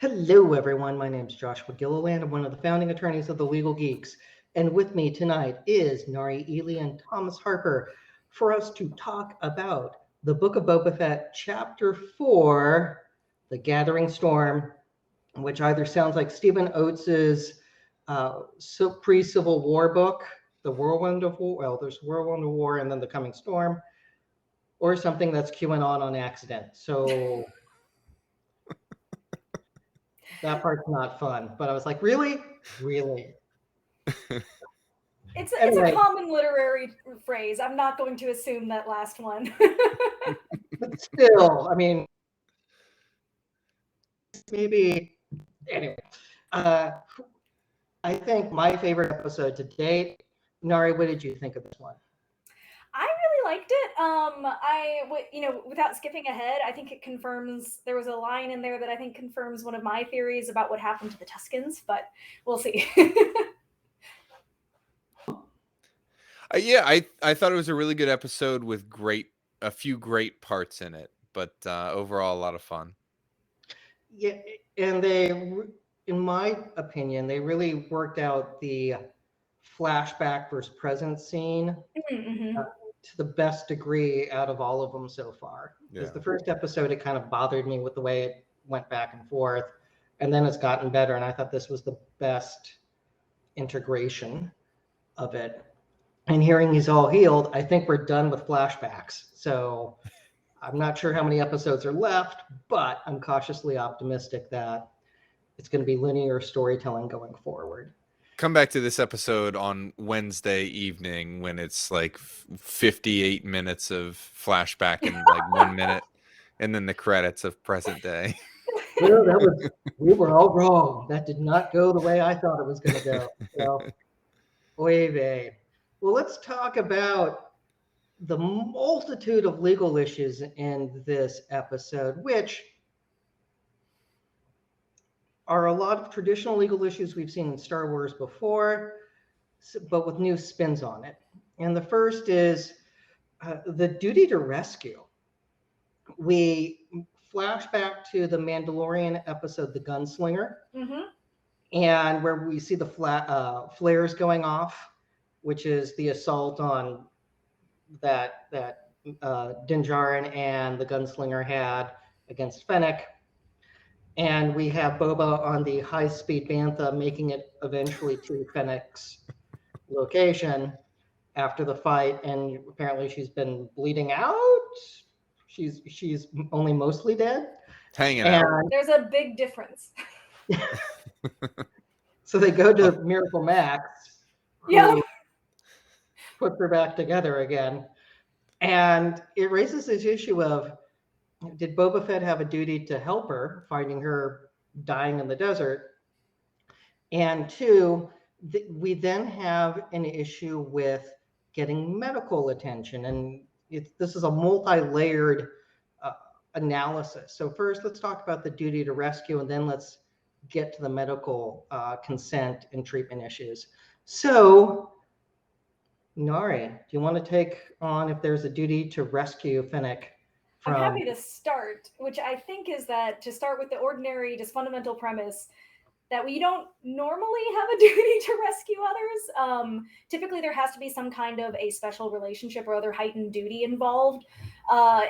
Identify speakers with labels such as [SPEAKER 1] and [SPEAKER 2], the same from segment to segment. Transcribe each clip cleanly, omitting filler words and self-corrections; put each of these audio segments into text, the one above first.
[SPEAKER 1] Hello, everyone. My name is Joshua Gilliland. I'm one of the founding attorneys of the Legal Geeks. And with me tonight is Nari Ely and Thomas Harper for us to talk about the Book of Boba Fett, Chapter 4, The Gathering Storm, which either sounds like Stephen Oates's pre-Civil War book, The Whirlwind of War. Well, there's Whirlwind of War and then The Coming Storm, or something that's QAnon on accident. So that part's not fun. But I was like, really? Really?
[SPEAKER 2] It's
[SPEAKER 1] Anyway.
[SPEAKER 2] a common literary phrase. I'm not going to assume that last one.
[SPEAKER 1] But still, I mean, maybe. Anyway, I think my favorite episode to date. Nari, what did you think of this one?
[SPEAKER 2] I really liked it. Without skipping ahead, I think it confirms, there was a line in there that I think confirms one of my theories about what happened to the Tuscans, but we'll see.
[SPEAKER 3] I thought it was a really good episode with a few great parts in it, but overall a lot of fun.
[SPEAKER 1] Yeah, and they, in my opinion, they really worked out the flashback versus present scene to the best degree out of all of them so far. Because the first episode, it kind of bothered me with the way it went back and forth, and then it's gotten better, and I thought this was the best integration of it. And hearing he's all healed, I think we're done with flashbacks. So I'm not sure how many episodes are left, but I'm cautiously optimistic that it's going to be linear storytelling going forward.
[SPEAKER 3] Come back to this episode on Wednesday evening when it's like 58 minutes of flashback in like 1 minute, and then the credits of present day.
[SPEAKER 1] Well, we were all wrong. That did not go the way I thought it was going to go. So, oy vey. Well, let's talk about the multitude of legal issues in this episode, which are a lot of traditional legal issues we've seen in Star Wars before, but with new spins on it. And the first is the duty to rescue. We flash back to the Mandalorian episode, The Gunslinger, and where we see the flares going off, which is the assault on that Din Djarin and the Gunslinger had against Fennec. And we have Boba on the high-speed bantha making it eventually to Fennec's location after the fight, and apparently she's been bleeding out. She's only mostly dead.
[SPEAKER 3] Hanging out.
[SPEAKER 2] There's a big difference.
[SPEAKER 1] So they go to Miracle Max, who puts her back together again. And it raises this issue of, did Boba Fett have a duty to help her, finding her dying in the desert? And two, we then have an issue with getting medical attention. And this is a multi-layered analysis. So first, let's talk about the duty to rescue, and then let's get to the medical consent and treatment issues. So, Nari, do you want to take on if there's a duty to rescue Fennec?
[SPEAKER 2] I'm happy to start, which I think is that, to start with the ordinary, just fundamental premise that we don't normally have a duty to rescue others. Typically, there has to be some kind of a special relationship or other heightened duty involved,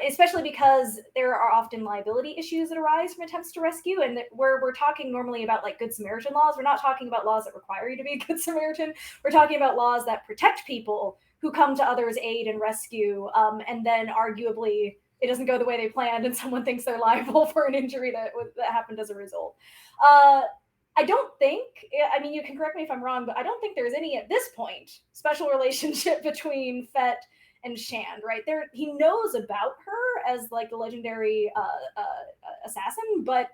[SPEAKER 2] especially because there are often liability issues that arise from attempts to rescue. And where we're talking normally about like Good Samaritan laws, we're not talking about laws that require you to be a Good Samaritan. We're talking about laws that protect people who come to others' aid and rescue, and then arguably it doesn't go the way they planned and someone thinks they're liable for an injury that happened as a result. I don't think, I mean, you can correct me if I'm wrong, but I don't think there's any, at this point, special relationship between Fett and Shand, right? He knows about her as like the legendary assassin, but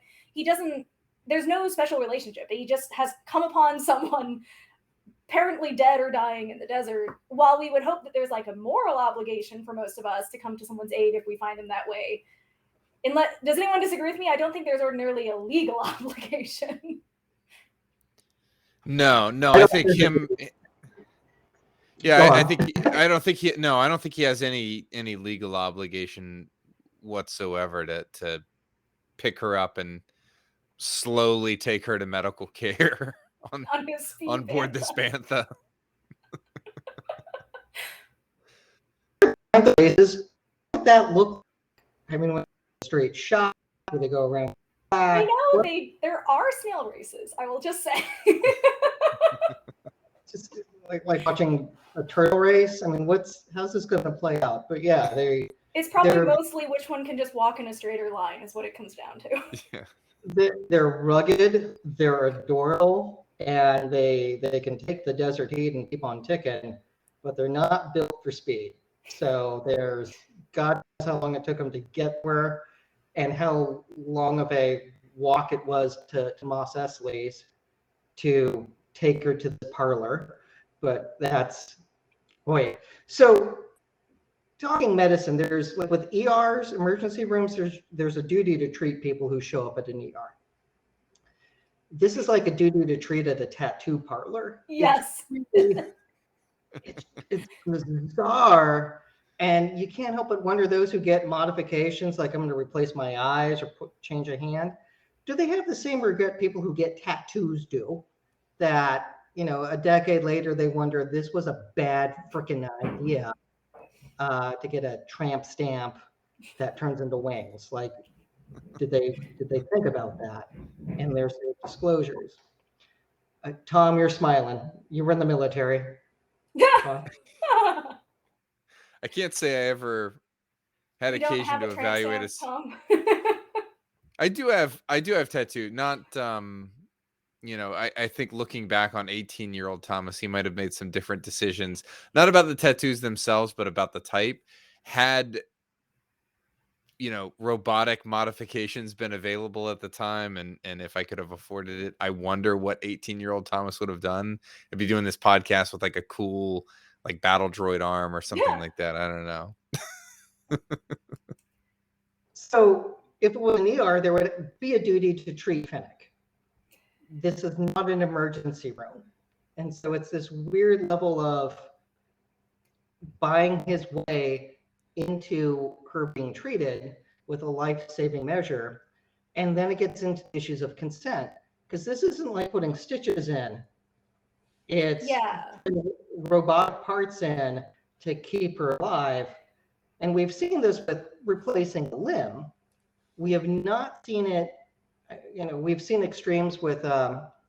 [SPEAKER 2] there's no special relationship. He just has come upon someone apparently dead or dying in the desert, while we would hope that there's like a moral obligation for most of us to come to someone's aid if we find them that way. Does anyone disagree with me? I don't think there's ordinarily a legal obligation.
[SPEAKER 3] No, I think him. Yeah, I don't think he has any legal obligation whatsoever to pick her up and slowly take her to medical care on
[SPEAKER 2] on his speed
[SPEAKER 3] on board this bantha.
[SPEAKER 1] Races, what that look? I mean, when straight shot, do they go around?
[SPEAKER 2] I know there are snail races. I will just say.
[SPEAKER 1] Just like watching a turtle race. I mean, how's this going to play out? But yeah,
[SPEAKER 2] it's probably mostly which one can just walk in a straighter line is what it comes down to.
[SPEAKER 3] Yeah.
[SPEAKER 1] They're rugged, they're adorable, and they can take the desert heat and keep on ticking, but they're not built for speed. So there's God knows how long it took them to get where, and how long of a walk it was to Moss Esley's to take her to the parlor. But that's so talking medicine, there's like with ERs, emergency rooms, there's a duty to treat people who show up at an ER. This is like a duty to treat at a tattoo parlor.
[SPEAKER 2] Yes.
[SPEAKER 1] It's bizarre. And you can't help but wonder, those who get modifications, like I'm going to replace my eyes or change a hand, do they have the same regret people who get tattoos do? That, a decade later, they wonder, this was a bad freaking idea to get a tramp stamp that turns into wings. Like, did they think about that? And there's disclosures. Tom, you're smiling. You were in the military.
[SPEAKER 3] I can't say I ever had occasion to evaluate a
[SPEAKER 2] Tom.
[SPEAKER 3] I do have tattoo. Not I think looking back on 18-year-old Thomas, he might have made some different decisions, not about the tattoos themselves, but about the type. Had robotic modifications been available at the time, and if I could have afforded it, I wonder what 18-year-old Thomas would have done. I'd be doing this podcast with like a cool like battle droid arm or something like that. I don't know.
[SPEAKER 1] So if it was an ER, there would be a duty to treat Fennec. This is not an emergency room. And so it's this weird level of buying his way into her being treated with a life-saving measure. And then it gets into issues of consent, because this isn't like putting stitches in. It's robotic parts in to keep her alive. And we've seen this with replacing a limb. We have not seen it, we've seen extremes with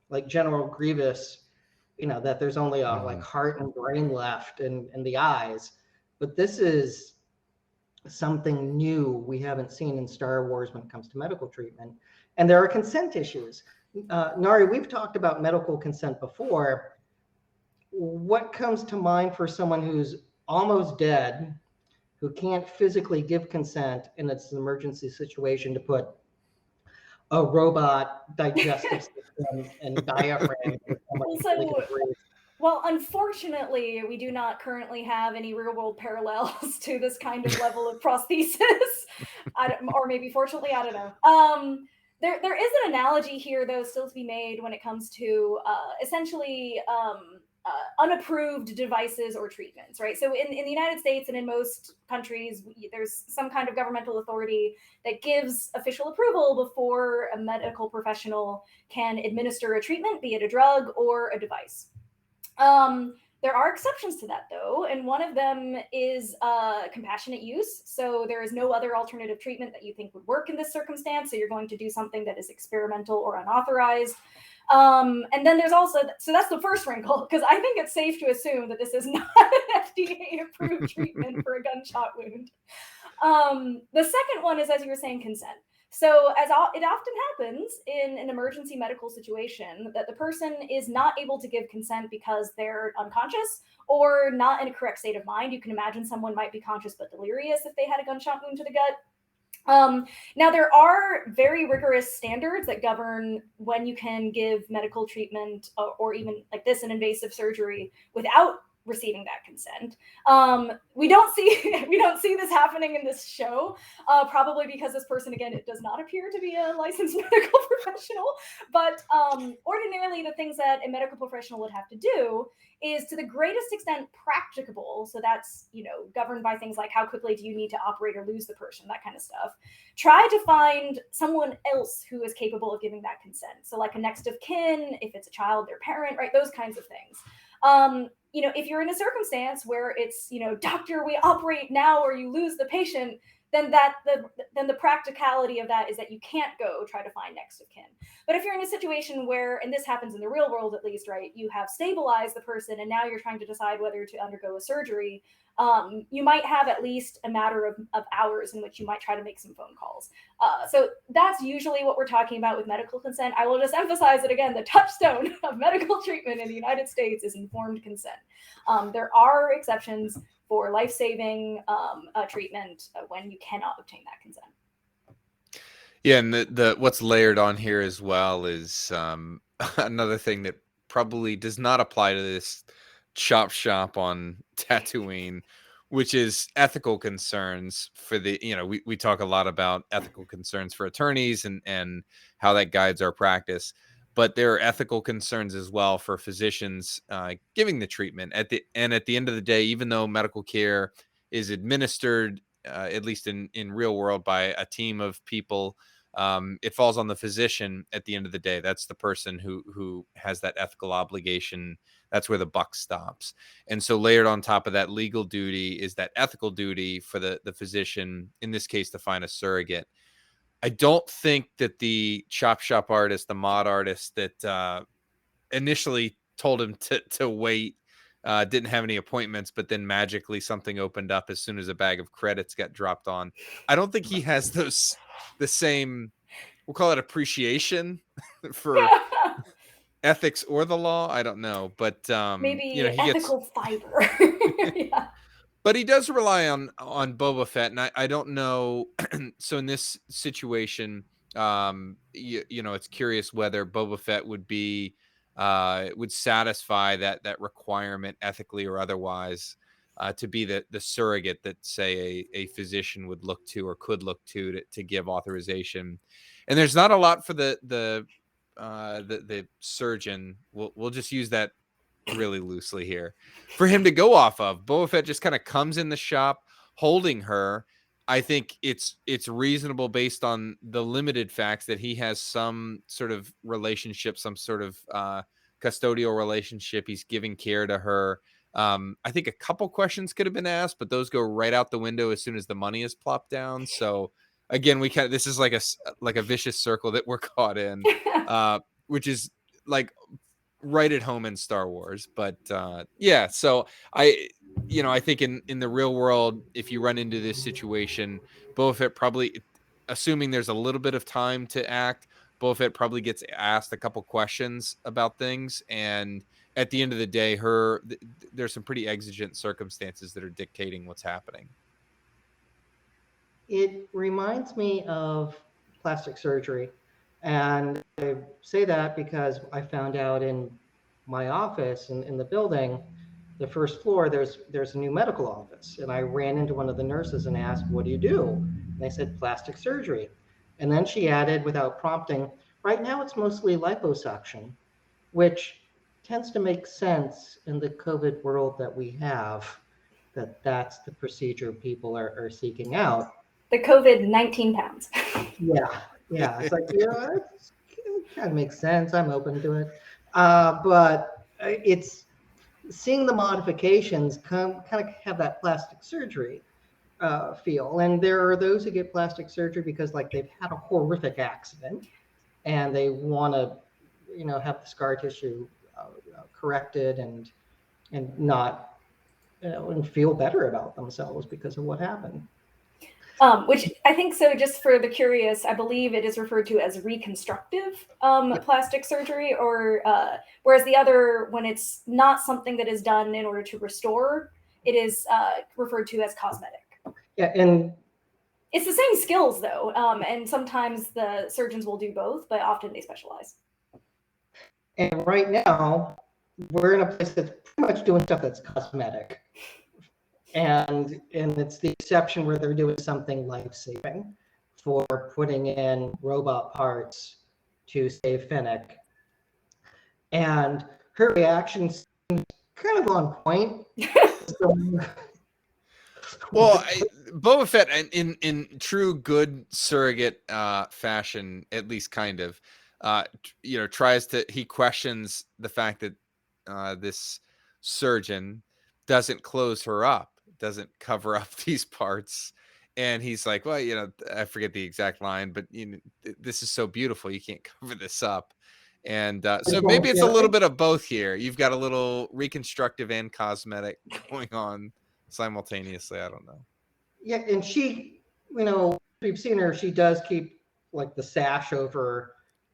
[SPEAKER 1] like General Grievous, that there's only like heart and brain left and the eyes. But this is something new we haven't seen in Star Wars when it comes to medical treatment. And there are consent issues. Nari, we've talked about medical consent before. What comes to mind for someone who's almost dead, who can't physically give consent, and it's an emergency situation, to put a robot digestive system and diaphragm?
[SPEAKER 2] Well, unfortunately, we do not currently have any real-world parallels to this kind of level of prosthesis. Or maybe fortunately, I don't know. There is an analogy here, though, still to be made when it comes to essentially unapproved devices or treatments, right? So in the United States and in most countries, there's some kind of governmental authority that gives official approval before a medical professional can administer a treatment, be it a drug or a device. There are exceptions to that, though, and one of them is compassionate use. So there is no other alternative treatment that you think would work in this circumstance, so you're going to do something that is experimental or unauthorized. And then there's also, so that's the first wrinkle, because I think it's safe to assume that this is not an FDA-approved treatment for a gunshot wound. The second one is, as you were saying, consent. So it often happens in an emergency medical situation that the person is not able to give consent because they're unconscious or not in a correct state of mind. You can imagine someone might be conscious but delirious if they had a gunshot wound to the gut. Now, there are very rigorous standards that govern when you can give medical treatment or even like this, an invasive surgery, without receiving that consent. We don't see this happening in this show, probably because this person, again, it does not appear to be a licensed medical professional. But ordinarily, the things that a medical professional would have to do is, to the greatest extent practicable, so that's, governed by things like how quickly do you need to operate or lose the person, that kind of stuff. Try to find someone else who is capable of giving that consent. So like a next of kin, if it's a child, their parent, right? Those kinds of things. If you're in a circumstance where it's, doctor, we operate now or you lose the patient, then the practicality of that is that you can't go try to find next of kin. But if you're in a situation where, and this happens in the real world at least, right, you have stabilized the person and now you're trying to decide whether to undergo a surgery, you might have at least a matter of hours in which you might try to make some phone calls. So that's usually what we're talking about with medical consent. I will just emphasize that, again, the touchstone of medical treatment in the United States is informed consent. There are exceptions for life-saving treatment when you cannot obtain that consent.
[SPEAKER 3] Yeah, and the what's layered on here as well is another thing that probably does not apply to this chop shop on Tatooine, which is ethical concerns for the, we talk a lot about ethical concerns for attorneys and how that guides our practice. But there are ethical concerns as well for physicians giving the treatment. At the end of the day, even though medical care is administered, at least in real world, by a team of people, it falls on the physician at the end of the day. That's the person who has that ethical obligation. That's where the buck stops. And so layered on top of that legal duty is that ethical duty for the physician, in this case, to find a surrogate. I don't think that the chop shop artist, the mod artist that initially told him to wait, didn't have any appointments, but then magically something opened up as soon as a bag of credits got dropped on. I don't think he has the same, we'll call it, appreciation for ethics or the law. I don't know, but
[SPEAKER 2] maybe
[SPEAKER 3] he
[SPEAKER 2] ethical fiber. Yeah.
[SPEAKER 3] But he does rely on Boba Fett, and I don't know. So in this situation, it's curious whether Boba Fett would satisfy that requirement ethically or otherwise, to be the surrogate that, say, a physician would look to or could look to give authorization. And there's not a lot for the surgeon. We'll just use that really loosely here, for him to go off of. Boba Fett just kind of comes in the shop holding her. I think it's reasonable based on the limited facts that he has some sort of relationship, some sort of custodial relationship. He's giving care to her. I think a couple questions could have been asked, but those go right out the window as soon as the money is plopped down. So again, this is like a vicious circle that we're caught in, which is like right at home in Star Wars. But yeah, so I think in the real world, if you run into this situation, Boba Fett probably, assuming there's a little bit of time to act, Boba Fett probably gets asked a couple questions about things, and at the end of the day, there's some pretty exigent circumstances that are dictating what's happening.
[SPEAKER 1] It reminds me of plastic surgery. And I say that because I found out in my office in the building, the first floor, there's a new medical office. And I ran into one of the nurses and asked, "What do you do?" And they said, "Plastic surgery." And then she added, without prompting, "Right now it's mostly liposuction," which tends to make sense in the COVID world that we have, that's the procedure people are seeking out.
[SPEAKER 2] The COVID 19 pounds.
[SPEAKER 1] Yeah. It's like, it kind of makes sense. I'm open to it. But it's seeing the modifications kind of have that plastic surgery feel. And there are those who get plastic surgery because, like, they've had a horrific accident and they want to, have the scar tissue corrected and not, and feel better about themselves because of what happened.
[SPEAKER 2] Which I think, so just for the curious, I believe it is referred to as reconstructive plastic surgery, or whereas the other, when it's not something that is done in order to restore, it is referred to as cosmetic.
[SPEAKER 1] Yeah, and
[SPEAKER 2] it's the same skills though, and sometimes the surgeons will do both, but often they specialize.
[SPEAKER 1] And right now, we're in a place that's pretty much doing stuff that's cosmetic. And it's the exception where they're doing something life-saving for putting in robot parts to save Fennec. And her reaction seems kind of on point.
[SPEAKER 3] Well, Boba Fett, in true good surrogate fashion, at least kind of, he questions the fact that this surgeon doesn't close her up, doesn't cover up these parts. And he's like, well, I forget the exact line, but this is so beautiful, you can't cover this up. And so maybe it's a little bit of both here. You've got a little reconstructive and cosmetic going on simultaneously. I don't know.
[SPEAKER 1] Yeah, and she, we've seen her, she does keep like the sash over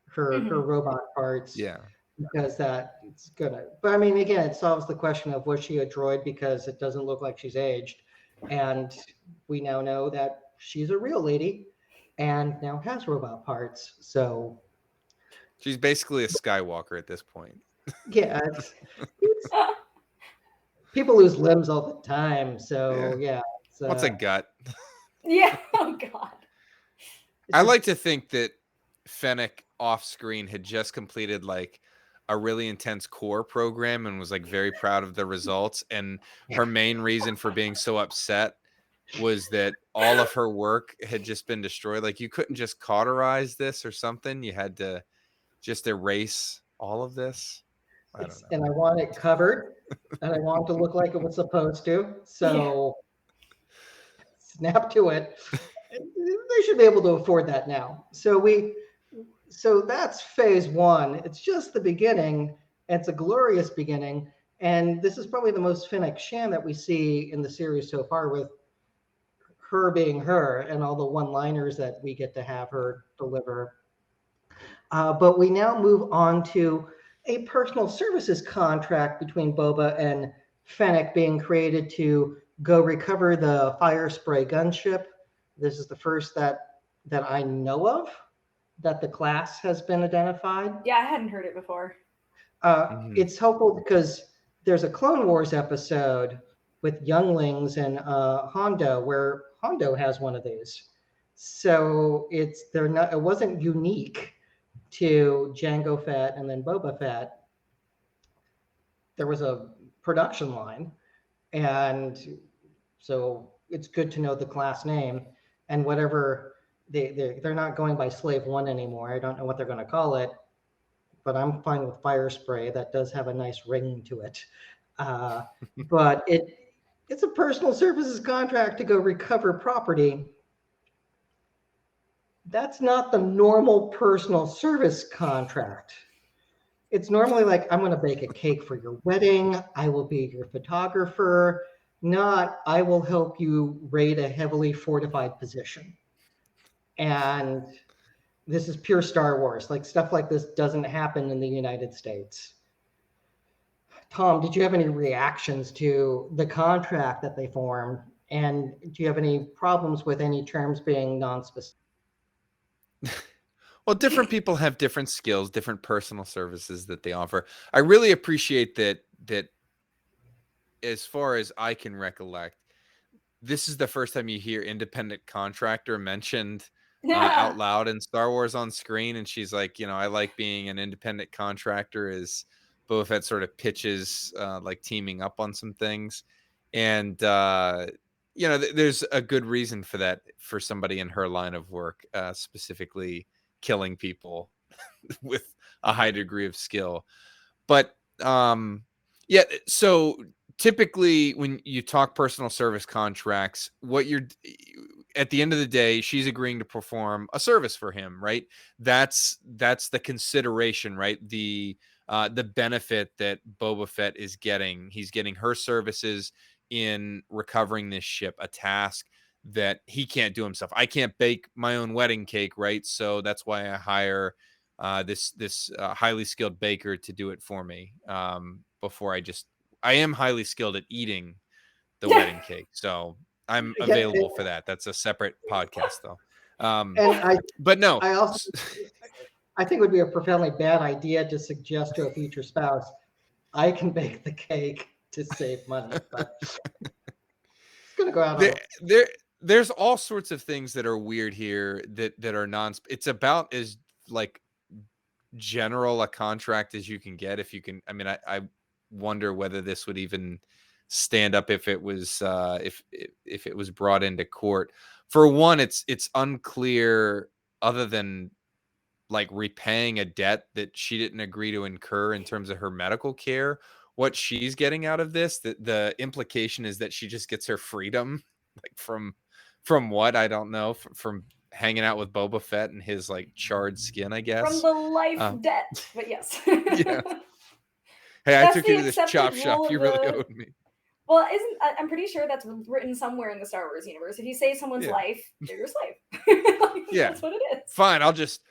[SPEAKER 1] her robot parts.
[SPEAKER 3] Yeah.
[SPEAKER 1] Because it's gonna, but I mean, again, it solves the question of, was she a droid, because it doesn't look like she's aged. And we now know that she's a real lady and now has robot parts. So
[SPEAKER 3] she's basically a Skywalker at this point.
[SPEAKER 1] Yeah, people lose limbs all the time. So yeah.
[SPEAKER 3] What's a gut?
[SPEAKER 2] Yeah. Oh God.
[SPEAKER 3] I like to think that Fennec off screen had just completed like a really intense core program and was like very proud of the results. And her main reason for being so upset was that all of her work had just been destroyed. Like, you couldn't just cauterize this or something. You had to just erase all of this. I don't know.
[SPEAKER 1] And I want it covered and I want it to look like it was supposed to. So snap to it. They should be able to afford that now. So that's phase one. It's just the beginning. It's a glorious beginning. And this is probably the most Fennec Shand that we see in the series so far, with her being her and all the one-liners that we get to have her deliver. But we now move on to a personal services contract between Boba and Fennec being created to go recover the fire spray gunship. This is the first that I know of that the class has been identified.
[SPEAKER 2] Yeah, I hadn't heard it before.
[SPEAKER 1] It's helpful because there's a Clone Wars episode with younglings and Hondo where Hondo has one of these. So it wasn't unique to Jango Fett and then Boba Fett. There was a production line, and so it's good to know the class name and whatever. They're not going by Slave One anymore. I don't know what they're going to call it, but I'm fine with fire spray. That does have a nice ring to it. But it's a personal services contract to go recover property. That's not the normal personal service contract. It's normally like, I'm going to bake a cake for your wedding. I will be your photographer. Not, I will help you raid a heavily fortified position. And this is pure Star Wars. Like, stuff like this doesn't happen in the United States. Tom, did you have any reactions to the contract that they formed? And do you have any problems with any terms being non-specific?
[SPEAKER 3] Well, different people have different skills, different personal services that they offer. I really appreciate that as far as I can recollect, this is the first time you hear independent contractor mentioned out loud in Star Wars on screen. And she's like, I like being an independent contractor, as Boba Fett sort of pitches like teaming up on some things. And, there's a good reason for that for somebody in her line of work, specifically killing people with a high degree of skill. But so typically when you talk personal service contracts, at the end of the day, she's agreeing to perform a service for him, right? That's the consideration, right? The benefit that Boba Fett is getting. He's getting her services in recovering this ship, a task that he can't do himself. I can't bake my own wedding cake, right? So that's why I hire this highly skilled baker to do it for me. I am highly skilled at eating the wedding cake, so I'm available for that. That's a separate podcast, though. But no,
[SPEAKER 1] I think it would be a profoundly bad idea to suggest to a future spouse, I can bake the cake to save money, but it's gonna go out on.
[SPEAKER 3] There's all sorts of things that are weird here that are it's about as like general a contract as you can get. If you can, I mean, I wonder whether this would even stand up if it was if it was brought into court. For one, it's unclear, other than like repaying a debt that she didn't agree to incur in terms of her medical care, what she's getting out of this. The implication is that she just gets her freedom, like from what, I don't know, from hanging out with Boba Fett and his like charred skin, I guess.
[SPEAKER 2] From the life debt, but yes.
[SPEAKER 3] Yeah. Hey, I
[SPEAKER 2] That's
[SPEAKER 3] took
[SPEAKER 2] the
[SPEAKER 3] you to this
[SPEAKER 2] accepted
[SPEAKER 3] chop shop.
[SPEAKER 2] rule of
[SPEAKER 3] You really
[SPEAKER 2] the-
[SPEAKER 3] owed me.
[SPEAKER 2] Well, I'm pretty sure that's written somewhere in the Star Wars universe. If you save someone's
[SPEAKER 3] Yeah.
[SPEAKER 2] life, they're your slave. Like,
[SPEAKER 3] Yeah.
[SPEAKER 2] That's what it is.
[SPEAKER 3] Fine, I'll just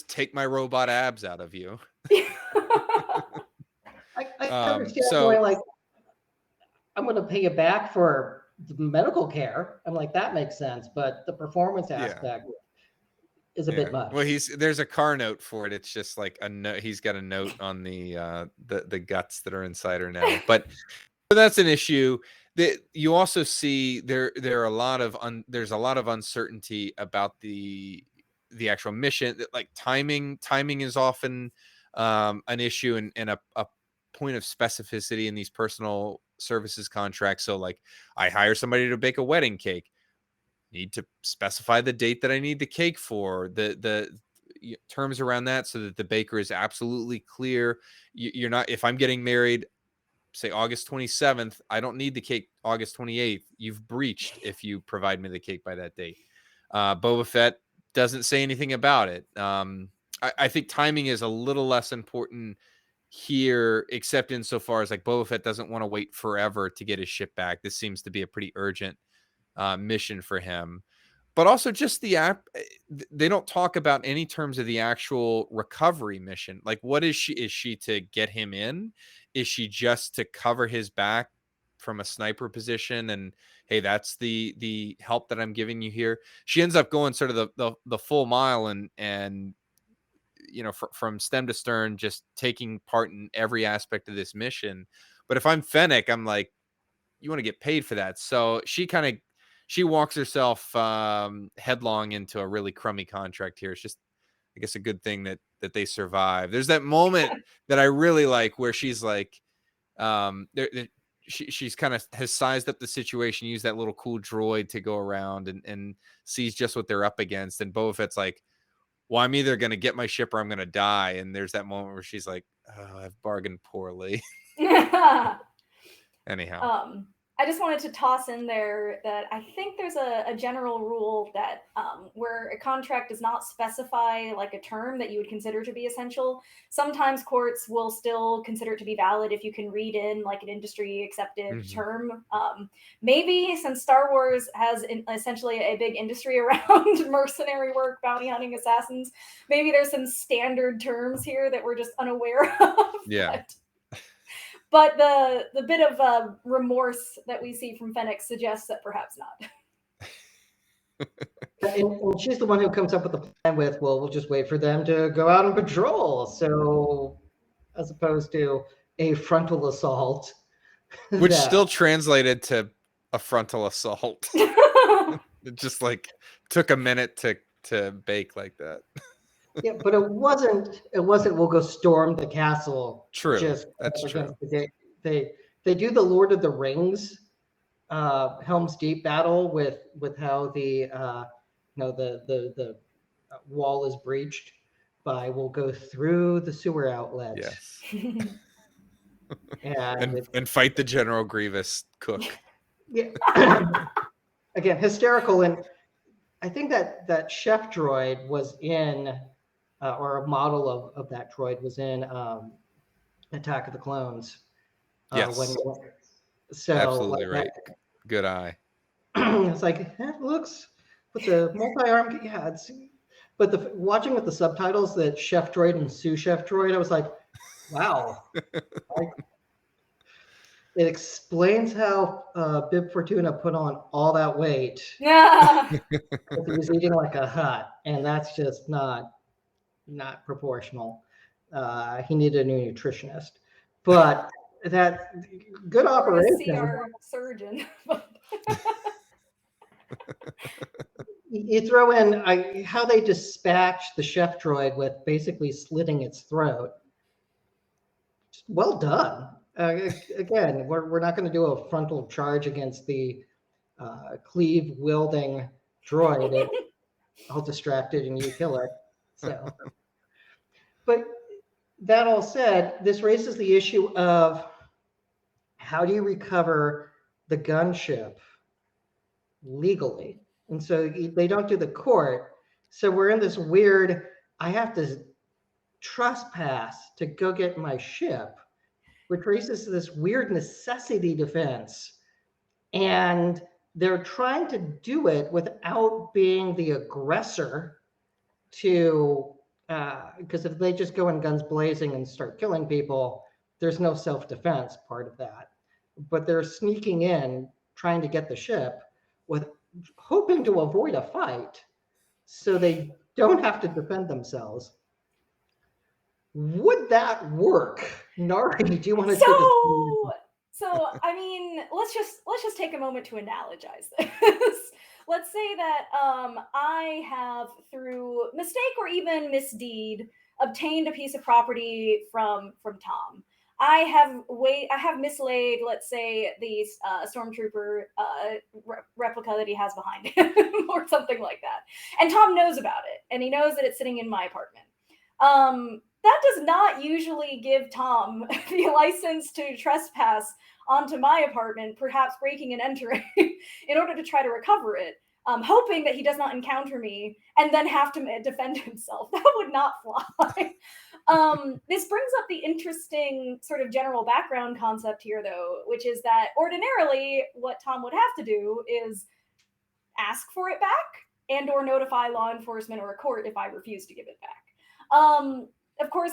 [SPEAKER 3] take my robot abs out of you.
[SPEAKER 1] I understand
[SPEAKER 3] so-
[SPEAKER 1] going like, I'm going to pay you back for the medical care. I'm like, that makes sense, but the performance aspect is a bit much.
[SPEAKER 3] Well, there's a car note for it. It's just like a note. He's got a note on the guts that are inside her now. But that's an issue. That you also see there are a lot of there's a lot of uncertainty about the actual mission. Like timing is often an issue and a point of specificity in these personal services contracts. So like, I hire somebody to bake a wedding cake, need to specify the date that I need the cake for, the terms around that, so that the baker is absolutely clear. You're not, if I'm getting married, say August 27th, I don't need the cake August 28th. You've breached if you provide me the cake by that date. Boba Fett doesn't say anything about it. I think timing is a little less important here, except insofar as like Boba Fett doesn't want to wait forever to get his ship back. This seems to be a pretty urgent mission for him. But also just the app, they don't talk about any terms of the actual recovery mission. Like, what is she? Is she to get him in? Is she just to cover his back from a sniper position? And hey, that's the help that I'm giving you here. She ends up going sort of the full mile and you know, from stem to stern, just taking part in every aspect of this mission. But if I'm Fennec, I'm like, you want to get paid for that. So she walks herself headlong into a really crummy contract here. It's just, I guess, a good thing that they survive. There's that moment that I really like where she's like, she's kind of has sized up the situation, used that little cool droid to go around and sees just what they're up against. And Boba Fett's like, well, I'm either going to get my ship or I'm going to die. And there's that moment where she's like, oh, I've bargained poorly. Anyhow.
[SPEAKER 2] I just wanted to toss in there that I think there's a general rule that where a contract does not specify like a term that you would consider to be essential, sometimes courts will still consider it to be valid if you can read in like an industry accepted term. Maybe since Star Wars has essentially a big industry around mercenary work, bounty hunting, assassins, maybe there's some standard terms here that we're just unaware of.
[SPEAKER 3] Yeah.
[SPEAKER 2] But the bit of remorse that we see from Fennec suggests that perhaps not.
[SPEAKER 1] And she's the one who comes up with the plan with, well, we'll just wait for them to go out on patrol. So as opposed to a frontal assault.
[SPEAKER 3] Which still translated to a frontal assault. It just like took a minute to bake like that.
[SPEAKER 1] Yeah, but it wasn't we'll go storm the castle.
[SPEAKER 3] True.
[SPEAKER 1] That's true. They do the Lord of the Rings Helm's Deep battle with how the the wall is breached by we'll go through the sewer outlet.
[SPEAKER 3] Yes.
[SPEAKER 1] and
[SPEAKER 3] fight the General Grievous cook.
[SPEAKER 1] Yeah. Again, hysterical. And I think that chef droid was in or a model of that droid was in Attack of the Clones.
[SPEAKER 3] Yes.
[SPEAKER 1] So
[SPEAKER 3] absolutely right. Good eye.
[SPEAKER 1] It's like, it looks with the multi-arm. Yeah, but watching with the subtitles that Chef Droid and Sous Chef Droid, I was like, wow. It explains how Bib Fortuna put on all that weight.
[SPEAKER 2] Yeah.
[SPEAKER 1] He was eating like a hut, and that's just not proportional. He needed a new nutritionist. But that good
[SPEAKER 2] We're going to see
[SPEAKER 1] operation.
[SPEAKER 2] our surgeon.
[SPEAKER 1] You throw in how they dispatch the chef droid with basically slitting its throat. Well done. Again, we're not going to do a frontal charge against the cleave wielding droid. All distracted and you kill it. So, but that all said, this raises the issue of how do you recover the gunship legally? And so they don't do the court. So we're in this weird, I have to trespass to go get my ship, which raises this weird necessity defense. And they're trying to do it without being the aggressor to, because if they just go in guns blazing and start killing people, there's no self-defense part of that. But they're sneaking in, trying to get the ship with hoping to avoid a fight so they don't have to defend themselves. Would that work? Nari, do you want to take a
[SPEAKER 2] So I mean, let's just take a moment to analogize this. Let's say that I have, through mistake or even misdeed, obtained a piece of property from Tom. I have mislaid, let's say, the stormtrooper replica that he has behind him, or something like that. And Tom knows about it, and he knows that it's sitting in my apartment. That does not usually give Tom the license to trespass onto my apartment, perhaps breaking and entering, in order to try to recover it, hoping that he does not encounter me and then have to defend himself. That would not fly. This brings up the interesting sort of general background concept here, though, which is that ordinarily what Tom would have to do is ask for it back and or notify law enforcement or a court if I refuse to give it back. Of course,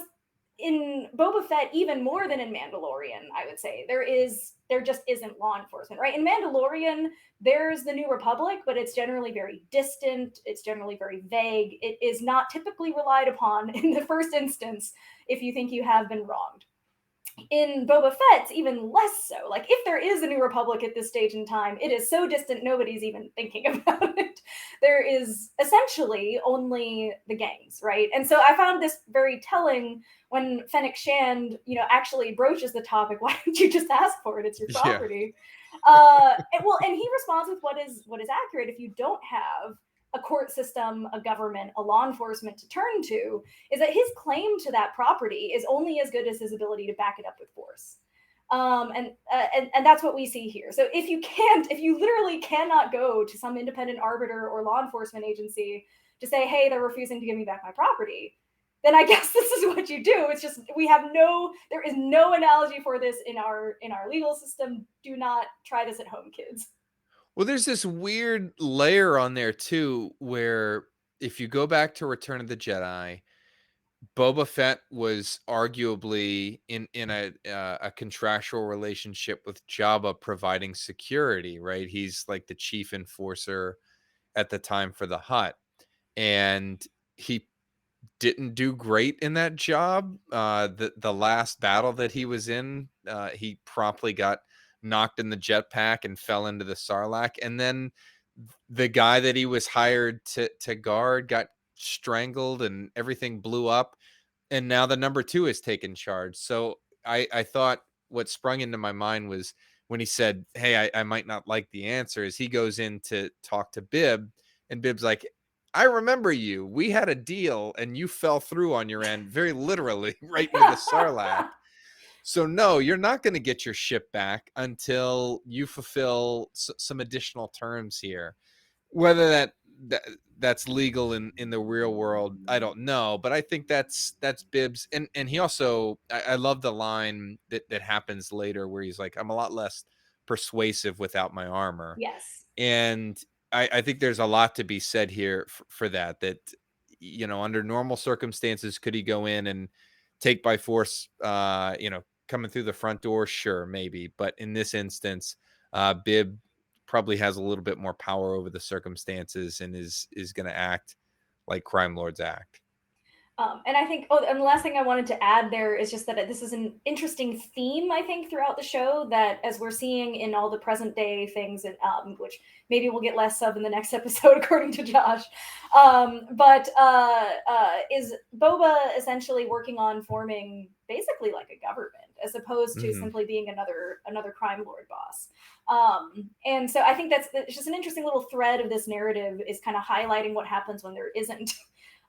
[SPEAKER 2] in Boba Fett, even more than in Mandalorian, I would say, there just isn't law enforcement, right? In Mandalorian, there's the New Republic, but it's generally very distant. It's generally very vague. It is not typically relied upon in the first instance if you think you have been wronged. In Boba Fett's, even less so. Like, if there is a New Republic at this stage in time, it is so distant nobody's even thinking about it. There is essentially only the gangs, right? And so I found this very telling when Fennec Shand, actually broaches the topic. Why don't you just ask for it? It's your property. Yeah. And he responds with what is accurate. If you don't have a court system, a government, a law enforcement to turn to, is that his claim to that property is only as good as his ability to back it up with force. And that's what we see here. So if you literally cannot go to some independent arbiter or law enforcement agency to say, hey, they're refusing to give me back my property, then I guess this is what you do. It's just, there is no analogy for this in our legal system. Do not try this at home, kids.
[SPEAKER 3] Well, there's this weird layer on there too, where if you go back to Return of the Jedi, Boba Fett was arguably in a contractual relationship with Jabba, providing security. Right, he's like the chief enforcer at the time for the Hutt, and he didn't do great in that job. The last battle that he was in, he promptly got knocked in the jetpack and fell into the Sarlacc. And then the guy that he was hired to guard got strangled and everything blew up. And now the number 2 is taking charge. So I thought what sprung into my mind was when he said, hey, I might not like the answer, is he goes in to talk to Bib, and Bib's like, I remember you. We had a deal and you fell through on your end, very literally, right into the Sarlacc. So no, you're not going to get your ship back until you fulfill some additional terms here. Whether that's legal in the real world, I don't know, but I think that's Bibbs. And he also, I love the line that happens later where he's like, I'm a lot less persuasive without my armor.
[SPEAKER 2] Yes.
[SPEAKER 3] And I think there's a lot to be said here for that under normal circumstances, could he go in and take by force, coming through the front door? Sure, maybe. But in this instance, Bib probably has a little bit more power over the circumstances and is going to act like crime lords act.
[SPEAKER 2] And I think, and the last thing I wanted to add there is just that this is an interesting theme, I think, throughout the show, that as we're seeing in all the present day things, and which maybe we'll get less of in the next episode, according to Josh, is Boba essentially working on forming basically like a government, as opposed to simply being another crime lord boss. And so I think it's just an interesting little thread of this narrative, is kind of highlighting what happens when there isn't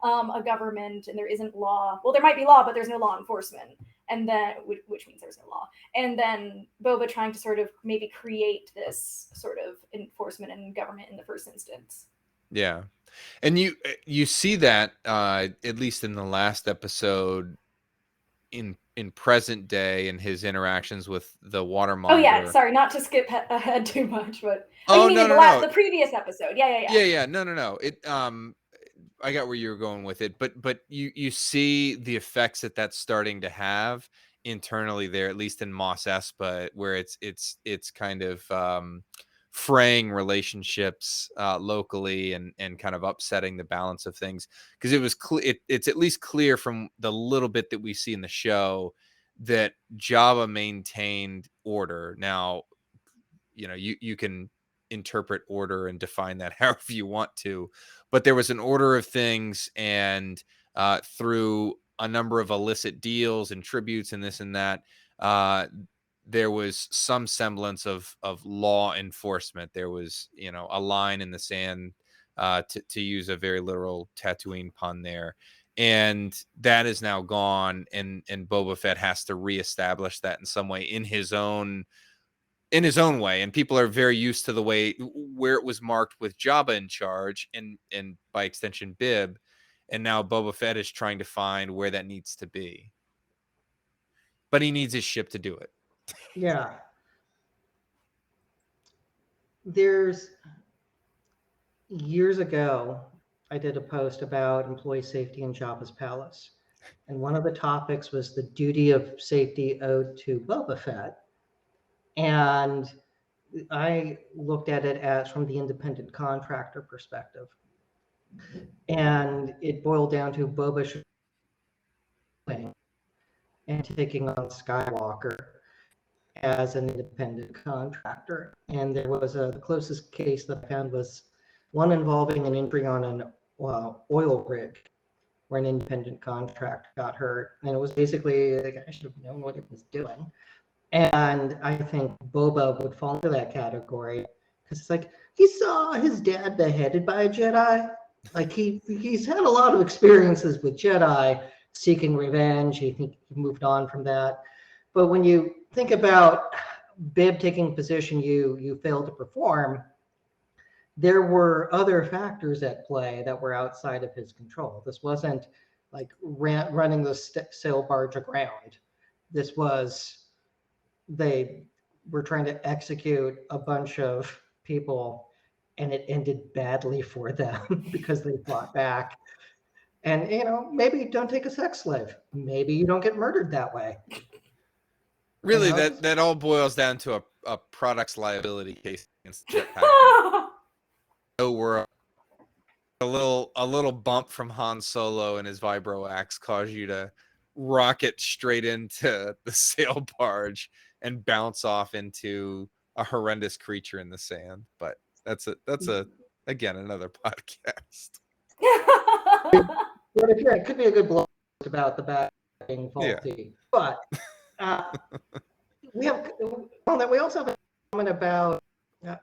[SPEAKER 2] a government and there isn't law. Well, there might be law, but there's no law enforcement, and then which means there's no law. And then Boba trying to sort of maybe create this sort of enforcement and government in the first instance.
[SPEAKER 3] Yeah, and you see that at least in the last episode, in present day, and his interactions with the water monitor.
[SPEAKER 2] Oh yeah, sorry, not to skip ahead too much, but
[SPEAKER 3] no,
[SPEAKER 2] the previous episode.
[SPEAKER 3] Yeah. No. It I got where you were going with it, but you see the effects that's starting to have internally there, at least in Mos Espa, where it's kind of fraying relationships locally, and kind of upsetting the balance of things, because it was it's at least clear from the little bit that we see in the show that Jabba maintained order. Now, you can interpret order and define that however you want to, but there was an order of things, and through a number of illicit deals and tributes and this and that, there was some semblance of law enforcement. There was, a line in the sand, to use a very literal Tatooine pun there. And that is now gone, and Boba Fett has to reestablish that in some way, in his own way. And people are very used to the way where it was marked with Jabba in charge, and by extension Bib, and now Boba Fett is trying to find where that needs to be, but he needs his ship to do it.
[SPEAKER 1] Yeah. There's years ago, I did a post about employee safety in Jabba's palace, and one of the topics was the duty of safety owed to Boba Fett. And I looked at it as from the independent contractor perspective. And it boiled down to Boba and taking on Skywalker as an independent contractor. And there was the closest case that I found was one involving an injury on an oil rig, where an independent contractor got hurt. And it was basically, the guy should have known what he was doing. And I think Boba would fall into that category, because it's like, he saw his dad beheaded by a Jedi. Like he's had a lot of experiences with Jedi seeking revenge. He moved on from that. But when you think about Bib taking a position you failed to perform, there were other factors at play that were outside of his control. This wasn't like running the sail barge aground. This was, they were trying to execute a bunch of people, and it ended badly for them because they fought back. And maybe don't take a sex slave. Maybe you don't get murdered that way.
[SPEAKER 3] Really, that all boils down to a products liability case against Jetpack. We're a little bump from Han Solo and his vibro axe caused you to rocket straight into the sail barge and bounce off into a horrendous creature in the sand. But that's again another podcast.
[SPEAKER 1] But it could be a good blog about the bad being faulty. Yeah. But we also have a comment about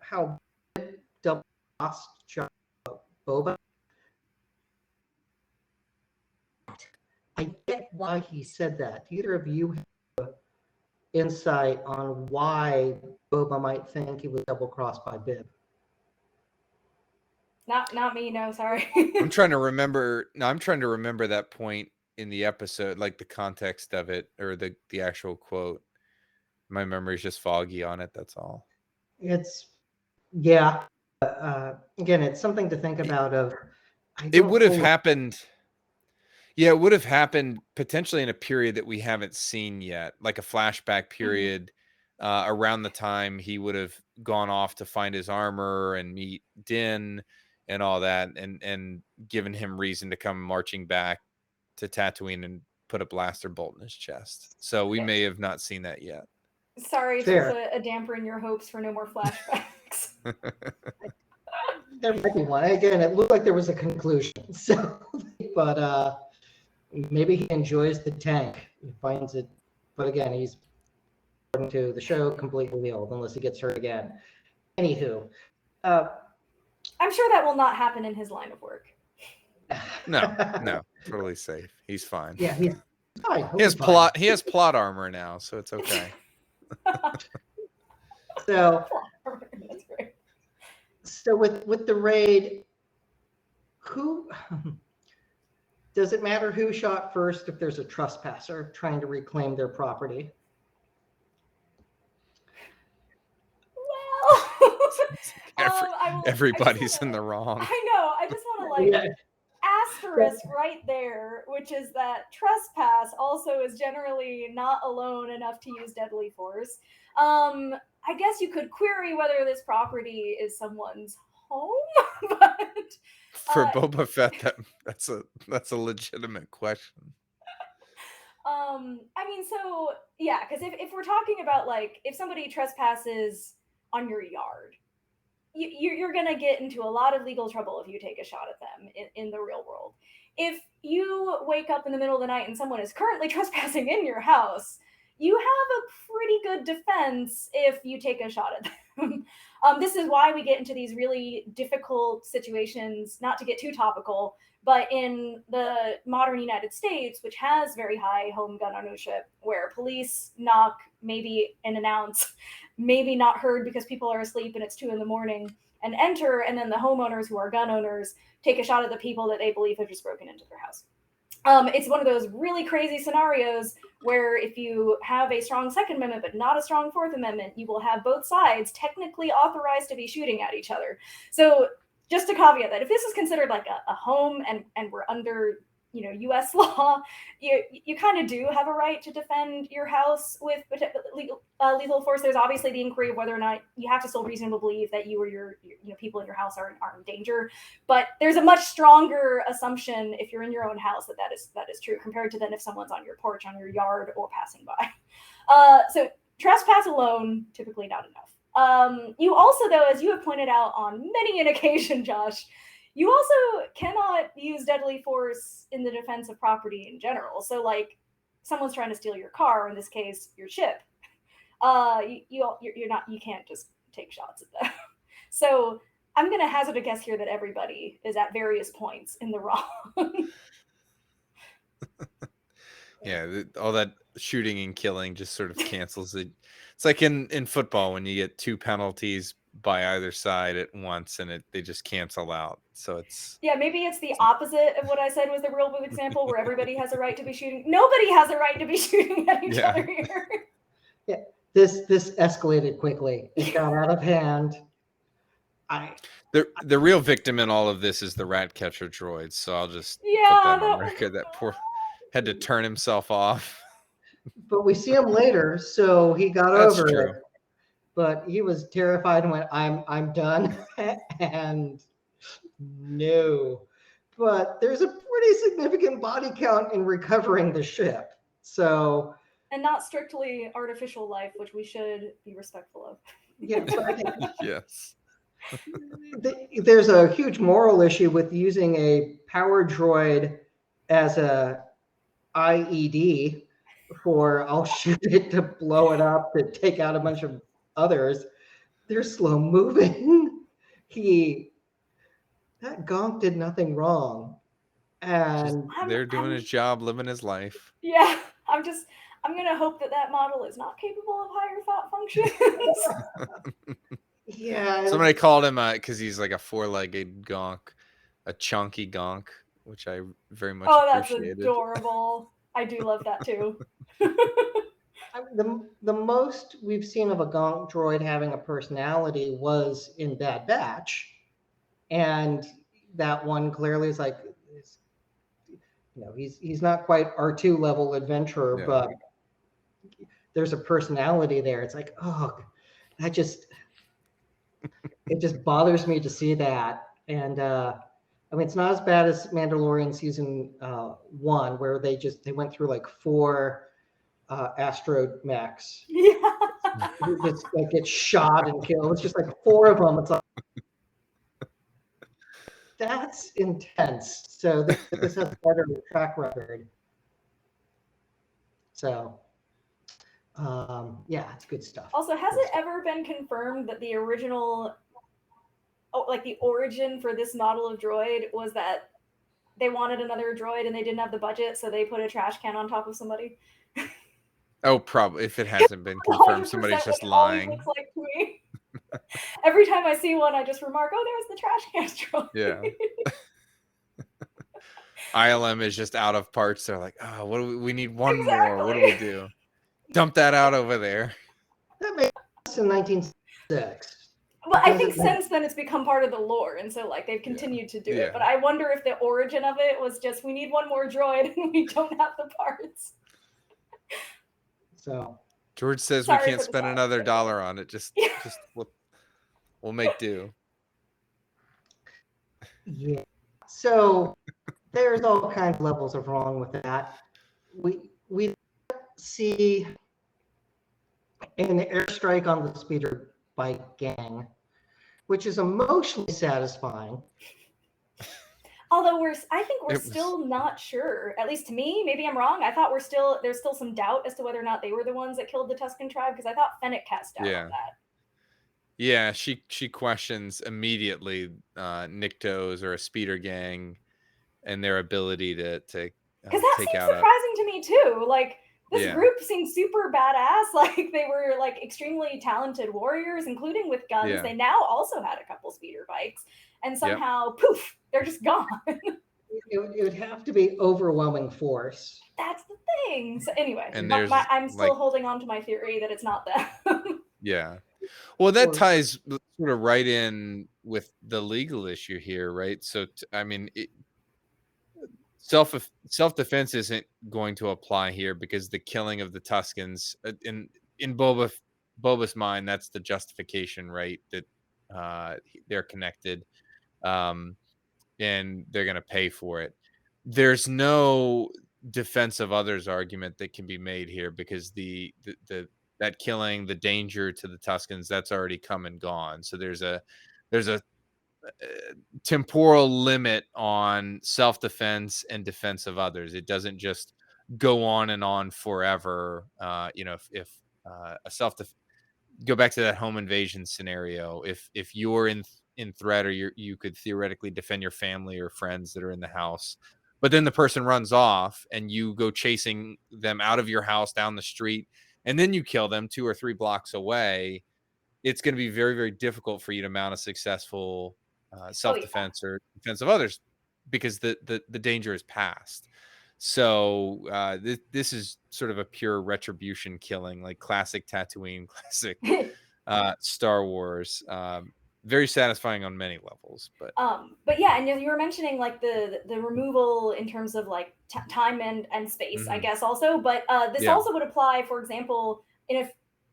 [SPEAKER 1] how double lost Boba. I get why he said that. Either of you have insight on why Boba might think he was double crossed by Bib?
[SPEAKER 2] Not me, no, sorry.
[SPEAKER 3] I'm trying to remember that point in the episode, like the context of it, or the actual quote. My memory's just foggy on it, that's all.
[SPEAKER 1] It's again, it's something to think about.
[SPEAKER 3] It would have happened. Yeah, it would have happened potentially in a period that we haven't seen yet, like a flashback period, around the time he would have gone off to find his armor and meet Din and all that, and given him reason to come marching back Tatooine and put a blaster bolt in his chest. So we may have not seen that yet.
[SPEAKER 2] Sorry
[SPEAKER 1] Fair.
[SPEAKER 2] to put a damper in your hopes for no more flashbacks.
[SPEAKER 1] There might be one. Again, it looked like there was a conclusion. So, but maybe he enjoys the tank. He finds it, but again, he's, according to the show, completely healed unless he gets hurt again. Anywho,
[SPEAKER 2] I'm sure that will not happen in his line of work.
[SPEAKER 3] No, totally safe. He's fine.
[SPEAKER 1] Yeah, he's fine.
[SPEAKER 3] He has plot. He has plot armor now, so it's okay.
[SPEAKER 1] So,
[SPEAKER 2] That's great.
[SPEAKER 1] so with the raid, who does it matter who shot first if there's a trespasser trying to reclaim their property?
[SPEAKER 2] Well,
[SPEAKER 3] Everybody's in the wrong.
[SPEAKER 2] I know. I just want to asterisk right there, which is that trespass also is generally not alone enough to use deadly force. I guess you could query whether this property is someone's home, but
[SPEAKER 3] For Boba Fett, that's a legitimate question.
[SPEAKER 2] I mean, so yeah, because if we're talking about like if somebody trespasses on your yard, you're going to get into a lot of legal trouble if you take a shot at them in the real world. If you wake up in the middle of the night and someone is currently trespassing in your house, you have a pretty good defense if you take a shot at them. This is why we get into these really difficult situations, not to get too topical, but in the modern United States, which has very high home gun ownership, where police knock maybe and announce, maybe not heard because people are asleep and it's 2 a.m, and enter, and then the homeowners who are gun owners take a shot at the people that they believe have just broken into their house. It's one of those really crazy scenarios where if you have a strong Second Amendment but not a strong Fourth Amendment, you will have both sides technically authorized to be shooting at each other. So just to caveat that, if this is considered like a home and we're under U.S. law, you kind of do have a right to defend your house with lethal force. There's obviously the inquiry of whether or not you have to still reasonably believe that you or your people in your house are in danger. But there's a much stronger assumption if you're in your own house that is true compared to then if someone's on your porch, on your yard, or passing by. So trespass alone, typically not enough. You also, though, as you have pointed out on many an occasion, Josh, you also cannot use deadly force in the defense of property in general. So, like, someone's trying to steal your car, or in this case, your ship. You can't just take shots at them. So, I'm going to hazard a guess here that everybody is at various points in the wrong.
[SPEAKER 3] Yeah, all that shooting and killing just sort of cancels it. It's like in football when you get 2 penalties by either side at once and they just cancel out. So it's
[SPEAKER 2] maybe it's the opposite of what I said was the real world example where everybody has a right to be shooting. Nobody has a right to be shooting at each other here.
[SPEAKER 1] Yeah, this escalated quickly. It got out of hand.
[SPEAKER 3] The real victim in all of this is the rat catcher droid. So I'll just put that on record. That poor had to turn himself off.
[SPEAKER 1] But we see him later, so he got over
[SPEAKER 3] true.
[SPEAKER 1] it. But he was terrified and went, I'm done. And no. But there's a pretty significant body count in recovering the ship. So,
[SPEAKER 2] and not strictly artificial life, which we should be respectful of.
[SPEAKER 1] Yeah,
[SPEAKER 3] yes.
[SPEAKER 1] There's a huge moral issue with using a power droid as a IED for I'll shoot it to blow it up, to take out a bunch of others. They're slow moving. That gonk did nothing wrong. And
[SPEAKER 3] they're doing his job, living his life.
[SPEAKER 2] Yeah, I'm going to hope that model is not capable of higher thought functions.
[SPEAKER 1] Yeah.
[SPEAKER 3] Somebody called him because he's like a 4-legged gonk, a chunky gonk, which I very much appreciated.
[SPEAKER 2] That's adorable. I do love that too.
[SPEAKER 1] The most we've seen of a gonk droid having a personality was in Bad Batch. And that one clearly is like, he's not quite R2 level adventurer, but there's a personality there. It's like, it just bothers me to see that. And I mean, it's not as bad as Mandalorian season 1, where they went through like 4 astromechs
[SPEAKER 2] Yeah.
[SPEAKER 1] who just like get shot and killed. It's just like 4 of them. It's like, that's intense. So this has a better track record. So yeah, it's good stuff.
[SPEAKER 2] Also, has
[SPEAKER 1] Good
[SPEAKER 2] it
[SPEAKER 1] stuff.
[SPEAKER 2] ever been confirmed that the original, like the origin for this model of droid was that they wanted another droid and they didn't have the budget, so they put a trash can on top of somebody?
[SPEAKER 3] Oh, probably. If it hasn't been confirmed,
[SPEAKER 2] 100%
[SPEAKER 3] somebody's just
[SPEAKER 2] what it always
[SPEAKER 3] lying.
[SPEAKER 2] looks like to me. Every time I see one, I just remark, "Oh, there's the trash can droid."
[SPEAKER 3] Yeah. ILM is just out of parts. They're like, oh, what do we need one more. What do we do? Dump that out over there.
[SPEAKER 1] That made sense in 1906.
[SPEAKER 2] Well, I think since then it's become part of the lore, and so like they've continued to do
[SPEAKER 3] Yeah.
[SPEAKER 2] it. But I wonder if the origin of it was just we need one more droid and we don't have the parts.
[SPEAKER 1] So
[SPEAKER 3] George says
[SPEAKER 2] Sorry
[SPEAKER 3] we can't
[SPEAKER 2] for the
[SPEAKER 3] spend
[SPEAKER 2] side
[SPEAKER 3] another
[SPEAKER 2] joke.
[SPEAKER 3] dollar on it. Just we'll make do.
[SPEAKER 1] yeah. So there's all kinds of levels of wrong with that. We see an airstrike on the speeder bike gang, which is emotionally satisfying.
[SPEAKER 2] Although I think we're still not sure. At least to me, maybe I'm wrong. I thought there's still some doubt as to whether or not they were the ones that killed the Tusken tribe, because I thought Fennec cast doubt on that.
[SPEAKER 3] Yeah, she questions immediately Niktos or a speeder gang and their ability to
[SPEAKER 2] because that seems surprising to me too. Like this group seemed super badass. Like they were like extremely talented warriors, including with guns.
[SPEAKER 3] Yeah.
[SPEAKER 2] They now also had a couple speeder bikes, and somehow poof, they're just gone.
[SPEAKER 1] It would have to be overwhelming force.
[SPEAKER 2] That's the thing. So anyway,
[SPEAKER 3] and
[SPEAKER 2] I'm still holding on to my theory that it's not them.
[SPEAKER 3] Yeah. Well, that ties sort of right in with the legal issue here, right? So, I mean, self-defense isn't going to apply here because the killing of the Tuskens in Boba's mind, that's the justification, right? That they're connected, and they're going to pay for it. There's no defense of others argument that can be made here because that killing, the danger to the Tuskens, that's already come and gone. So there's a temporal limit on self-defense and defense of others. It doesn't just go on and on forever. If a go back to that home invasion scenario, if you're in threat or you could theoretically defend your family or friends that are in the house, but then the person runs off and you go chasing them out of your house down the street, and then you kill them 2 or 3 blocks away, it's going to be very, very difficult for you to mount a successful self-defense or defense of others because the danger is past. So this is sort of a pure retribution killing, like classic Tatooine, classic Star Wars. Very satisfying on many levels, but
[SPEAKER 2] yeah, and you were mentioning like the removal in terms of like time and space, I guess also, but this also would apply, for example, in a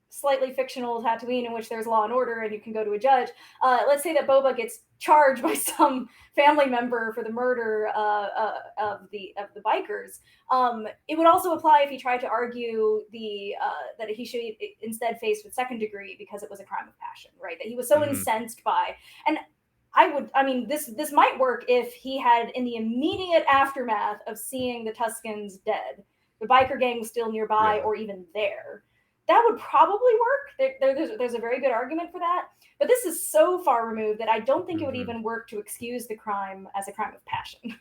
[SPEAKER 2] slightly fictional Tatooine in which there's law and order and you can go to a judge. Let's say that Boba gets charged by some family member for the murder of the bikers. It would also apply if he tried to argue that he should instead face with second degree because it was a crime of passion, right? That he was so incensed by. And this might work if he had, in the immediate aftermath of seeing the Tuskens dead, the biker gang was still nearby or even there. That would probably work. There's a very good argument for that. But this is so far removed that I don't think it would even work to excuse the crime as a crime of passion.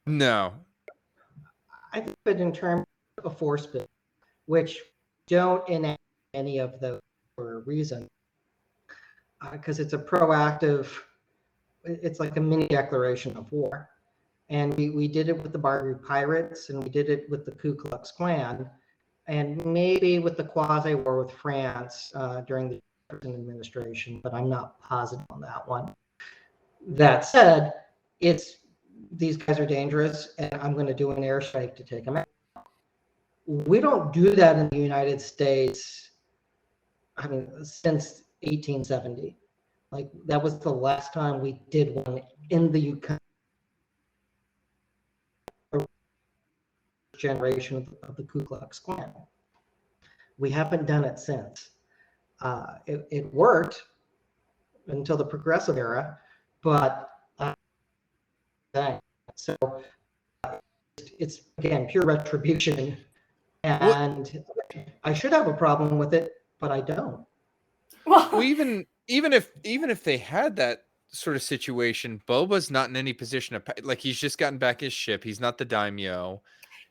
[SPEAKER 3] No.
[SPEAKER 1] I think that in terms of force bill, which don't enact any of those for a reason, because it's a proactive, it's like a mini declaration of war. And we did it with the Barbary Pirates, and we did it with the Ku Klux Klan, and maybe with the quasi-war with France during the Jefferson administration, but I'm not positive on that one. That said, these guys are dangerous, and I'm going to do an airstrike to take them out. We don't do that in the United States, since 1870. Like that was the last time we did one in the Yukon generation of the Ku Klux Klan. We haven't done it since. It worked until the progressive era, but so it's again pure retribution, and I should have a problem with it, but I don't.
[SPEAKER 3] Well, even if they had that sort of situation, Boba's not in any position of like he's just gotten back his ship. He's not the daimyo.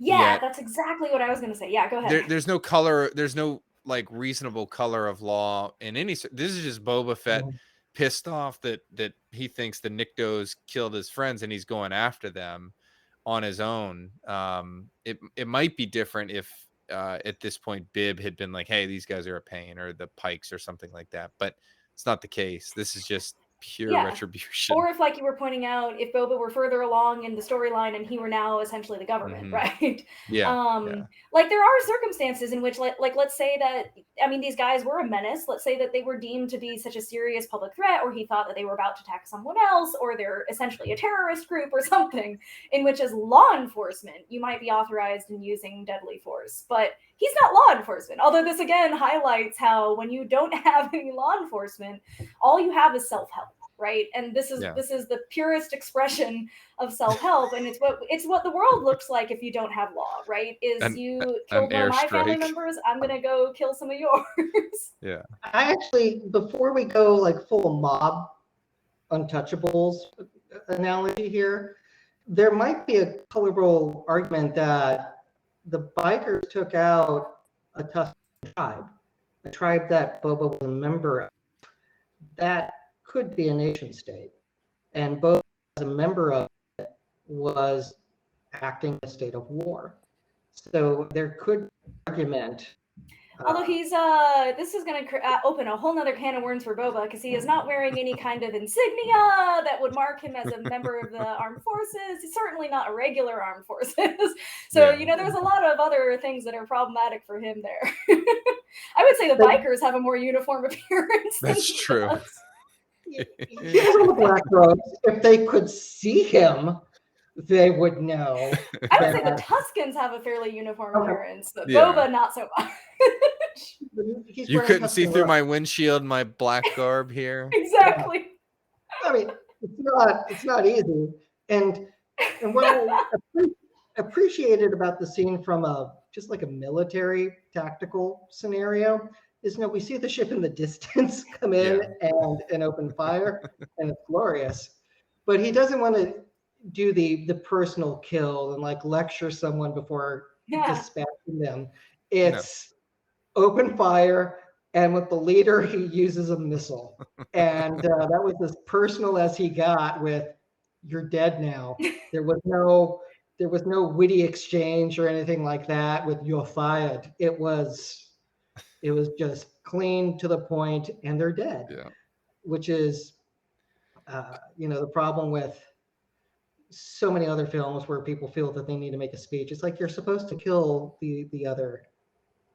[SPEAKER 2] Yeah, that's exactly what I was going to say. Yeah, go ahead.
[SPEAKER 3] There's no color. There's no like reasonable color of law in any. This is just Boba Fett pissed off that he thinks the Niktos killed his friends and he's going after them on his own. It might be different if at this point Bib had been like, hey, these guys are a pain, or the Pikes or something like that, but it's not the case. This is just pure retribution.
[SPEAKER 2] Or if, like you were pointing out, if Boba were further along in the storyline and he were now essentially the government, right? Like there are circumstances in which, like let's say that, I mean, these guys were a menace. Let's say that they were deemed to be such a serious public threat, or he thought that they were about to attack someone else, or they're essentially a terrorist group or something, in which as law enforcement, you might be authorized in using deadly force. But he's not law enforcement. Although this again highlights how when you don't have any law enforcement, all you have is self-help, right? And this is the purest expression of self-help, and it's what the world looks like if you don't have law, right? Is you killed one of my family members, I'm gonna go kill some of yours.
[SPEAKER 3] Yeah.
[SPEAKER 1] I actually, before we go like full mob untouchables analogy here, there might be a colorful argument that the bikers took out a Tusken tribe, a tribe that Boba was a member of. That could be a nation state, and Boba, as a member of it, was acting in a state of war. So there could be an argument.
[SPEAKER 2] Although he's this is going to open a whole nother can of worms for Boba, because he is not wearing any kind of insignia that would mark him as a member of the armed forces. He's certainly not a regular armed forces. So there's a lot of other things that are problematic for him there. I would say the bikers have a more uniform appearance.
[SPEAKER 3] That's true.
[SPEAKER 1] The black robes, if they could see him, they would know.
[SPEAKER 2] I would say the Tuskens have a fairly uniform appearance, but Boba not so much.
[SPEAKER 3] You couldn't see through my windshield, my black garb here.
[SPEAKER 2] Exactly.
[SPEAKER 1] I mean, it's not easy. And what I appreciated about the scene from just like a military tactical scenario is, we see the ship in the distance come in and open fire, and it's glorious. But he doesn't want to do the personal kill and like lecture someone before dispatching them. It's open fire, and with the leader, he uses a missile. And that was as personal as he got with, you're dead now. There was no witty exchange or anything like that with you're fired. It was just clean to the point, and they're dead. Which is the problem with so many other films where people feel that they need to make a speech. It's like, you're supposed to kill the other.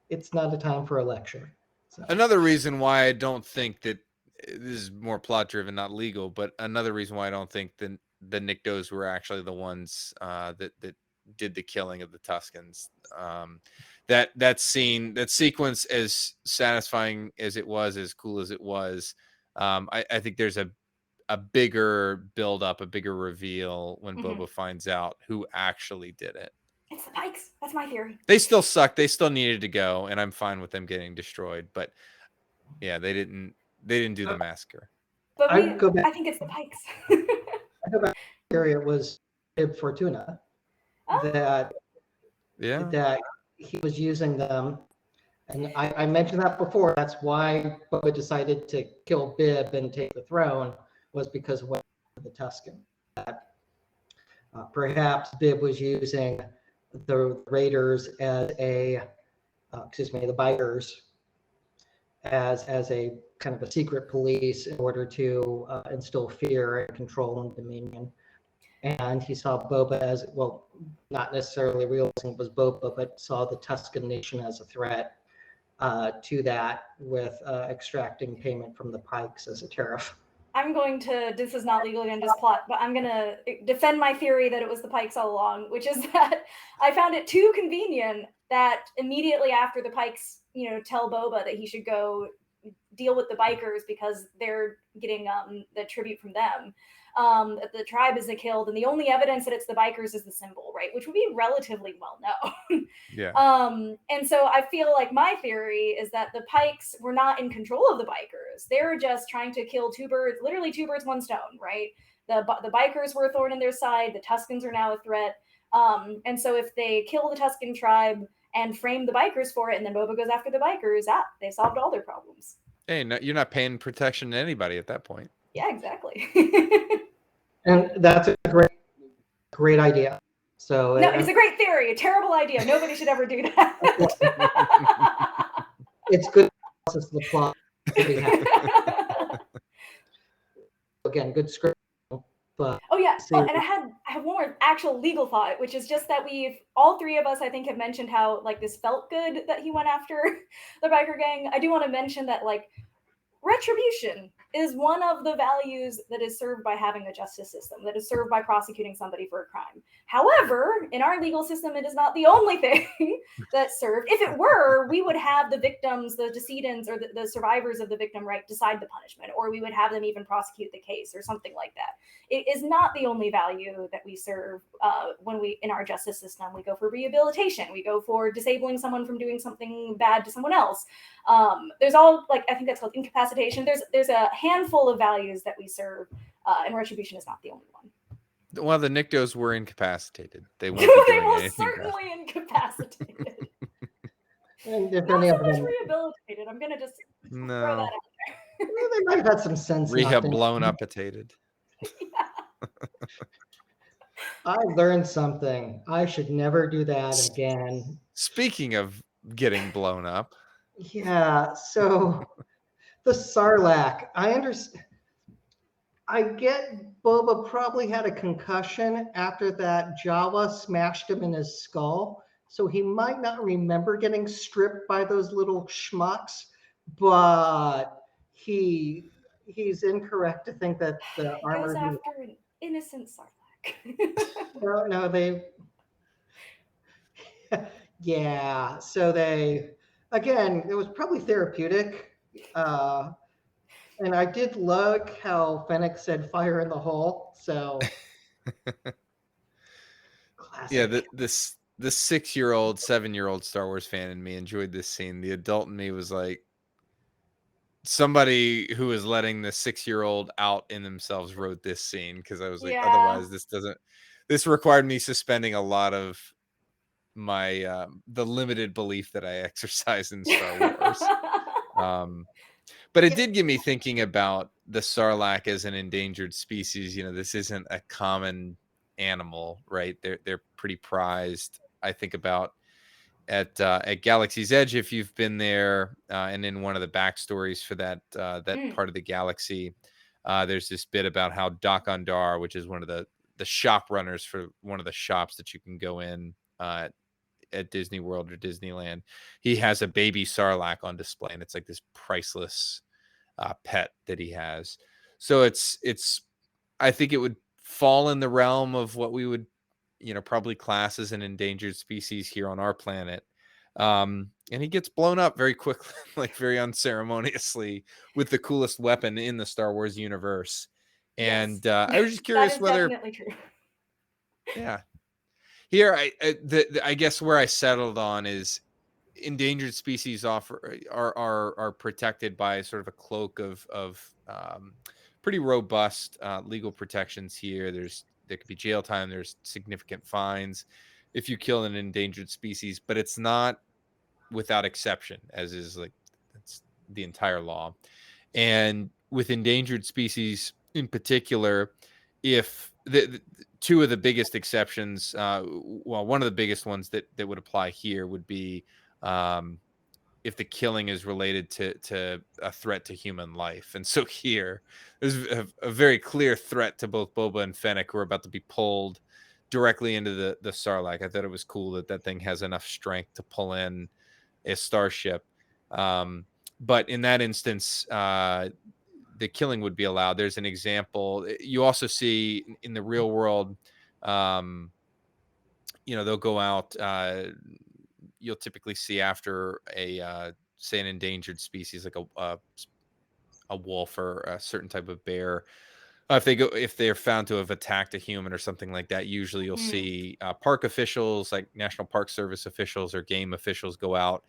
[SPEAKER 1] It's not a time for a lecture. So.
[SPEAKER 3] Another reason why I don't think that this is more plot driven, not legal, but another reason why I don't think the Niktos were actually the ones that did the killing of the Tuskens. That scene, that sequence, as satisfying as it was, as cool as it was, I think there's a bigger build up, a bigger reveal when Boba finds out who actually did it.
[SPEAKER 2] It's the Pikes. That's my theory.
[SPEAKER 3] They still suck. They still needed to go, and I'm fine with them getting destroyed. But yeah, they didn't do the massacre.
[SPEAKER 2] But I think it's the Pikes.
[SPEAKER 1] I go back to the theory. It was Ib Fortuna that he was using them. And I mentioned that before. That's why Boba decided to kill Bib and take the throne, was because of the Tusken. Perhaps Bib was using the Raiders as the Bikers as a kind of a secret police in order to instill fear and control and dominion. And he saw Boba as, well, not necessarily realizing it was Boba, but saw the Tusken nation as a threat to that, with extracting payment from the Pikes as a tariff.
[SPEAKER 2] I'm going to, this is not legally on just plot, but I'm going to defend my theory that it was the Pikes all along, which is that I found it too convenient that immediately after the Pikes, tell Boba that he should go deal with the bikers because they're getting the tribute from them. The tribe is killed, and the only evidence that it's the bikers is the symbol, right? Which would be relatively well known.
[SPEAKER 3] Yeah.
[SPEAKER 2] And so I feel like my theory is that the Pikes were not in control of the bikers. They're just trying to kill literally two birds, one stone, right? The bikers were a thorn in their side. The Tuskens are now a threat. And so if they kill the Tusken tribe and frame the bikers for it, and then Boba goes after the bikers, they solved all their problems.
[SPEAKER 3] Hey, no, you're not paying protection to anybody at that point.
[SPEAKER 2] Yeah, exactly.
[SPEAKER 1] And that's a great idea. So
[SPEAKER 2] no, it's a great theory. A terrible idea. Nobody should ever do that.
[SPEAKER 1] It's good analysis of the plot. Again, good script. But
[SPEAKER 2] oh yeah, and I have one more actual legal thought, which is just that all three of us, I think, have mentioned how like this felt good that he went after the biker gang. I do want to mention that like retribution is one of the values that is served by having a justice system, that is served by prosecuting somebody for a crime. However, in our legal system, it is not the only thing that's served. If it were, we would have the victims, the decedents, or the survivors of the victim, right, decide the punishment, or we would have them even prosecute the case or something like that. It is not the only value that we serve when in our justice system. We go for rehabilitation. We go for disabling someone from doing something bad to someone else. There's all, like, I think that's called incapacitation. There's a handful of values that we serve, and retribution is not the only one.
[SPEAKER 3] Well, the Niktos were incapacitated. They won't be
[SPEAKER 2] they
[SPEAKER 3] doing
[SPEAKER 2] were
[SPEAKER 3] anything
[SPEAKER 2] certainly incapacitated.
[SPEAKER 1] and if
[SPEAKER 2] Not
[SPEAKER 1] any
[SPEAKER 2] so
[SPEAKER 1] of
[SPEAKER 2] much
[SPEAKER 1] them,
[SPEAKER 2] rehabilitated. I'm gonna just throw that out there.
[SPEAKER 1] they might have had some sense.
[SPEAKER 3] Rehab blown up-atated.
[SPEAKER 1] I learned something. I should never do that again.
[SPEAKER 3] Speaking of getting blown up.
[SPEAKER 1] Yeah, so the Sarlacc, I understand. I get Boba probably had a concussion after that Jawa smashed him in his skull, so he might not remember getting stripped by those little schmucks, but he's incorrect to think that the armor
[SPEAKER 2] goes after an innocent Sarlacc.
[SPEAKER 1] no, they yeah, so again, it was probably therapeutic. And I did like how Fennec said fire in the hole. So classic.
[SPEAKER 3] Yeah, the 6-year-old, 7-year-old Star Wars fan in me enjoyed this scene. The adult in me was like, somebody who is letting the 6-year-old out in themselves wrote this scene, because I was like, otherwise this required me suspending a lot of my the limited belief that I exercise in Star Wars. But it did get me thinking about the Sarlacc as an endangered species. This isn't a common animal, right? They're pretty prized. I think about at Galaxy's Edge, if you've been there, and in one of the backstories for that part of the galaxy, there's this bit about how Dakondar, which is one of the shop runners for one of the shops that you can go in at Disney World or Disneyland, he has a baby Sarlacc on display, and it's like this priceless pet that he has. So it's I think it would fall in the realm of what we would probably class as an endangered species here on our planet. And he gets blown up very quickly, like very unceremoniously, with the coolest weapon in the Star Wars universe. And I was just curious
[SPEAKER 2] that is
[SPEAKER 3] whether
[SPEAKER 2] definitely true.
[SPEAKER 3] Yeah. Here, I guess where I settled on is endangered species are protected by sort of a cloak of pretty robust legal protections here. There could be jail time. There's significant fines if you kill an endangered species, but it's not without exception, as is that's the entire law. And with endangered species in particular, if the two of the biggest exceptions, one of the biggest ones that would apply here would be if the killing is related to a threat to human life. And so here, there's a very clear threat to both Boba and Fennec, who are about to be pulled directly into the Sarlacc. I thought it was cool that thing has enough strength to pull in a starship. But in that instance, the killing would be allowed. There's an example. You also see in the real world, they'll go out. You'll typically see after say an endangered species like a wolf or a certain type of bear. If they're found to have attacked a human or something like that, usually you'll see park officials, like National Park Service officials or game officials, go out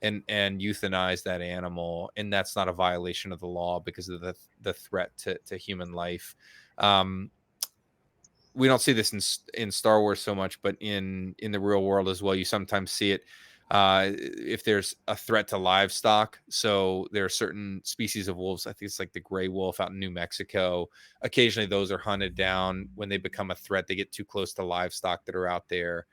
[SPEAKER 3] and euthanize that animal, and that's not a violation of the law because of the threat to human life. We don't see this in Star Wars so much, but in the real world as well, you sometimes see it if there's a threat to livestock. So there are certain species of wolves. I think it's like the gray wolf out in New Mexico. Occasionally those are hunted down when they become a threat. They get too close to livestock that are out there.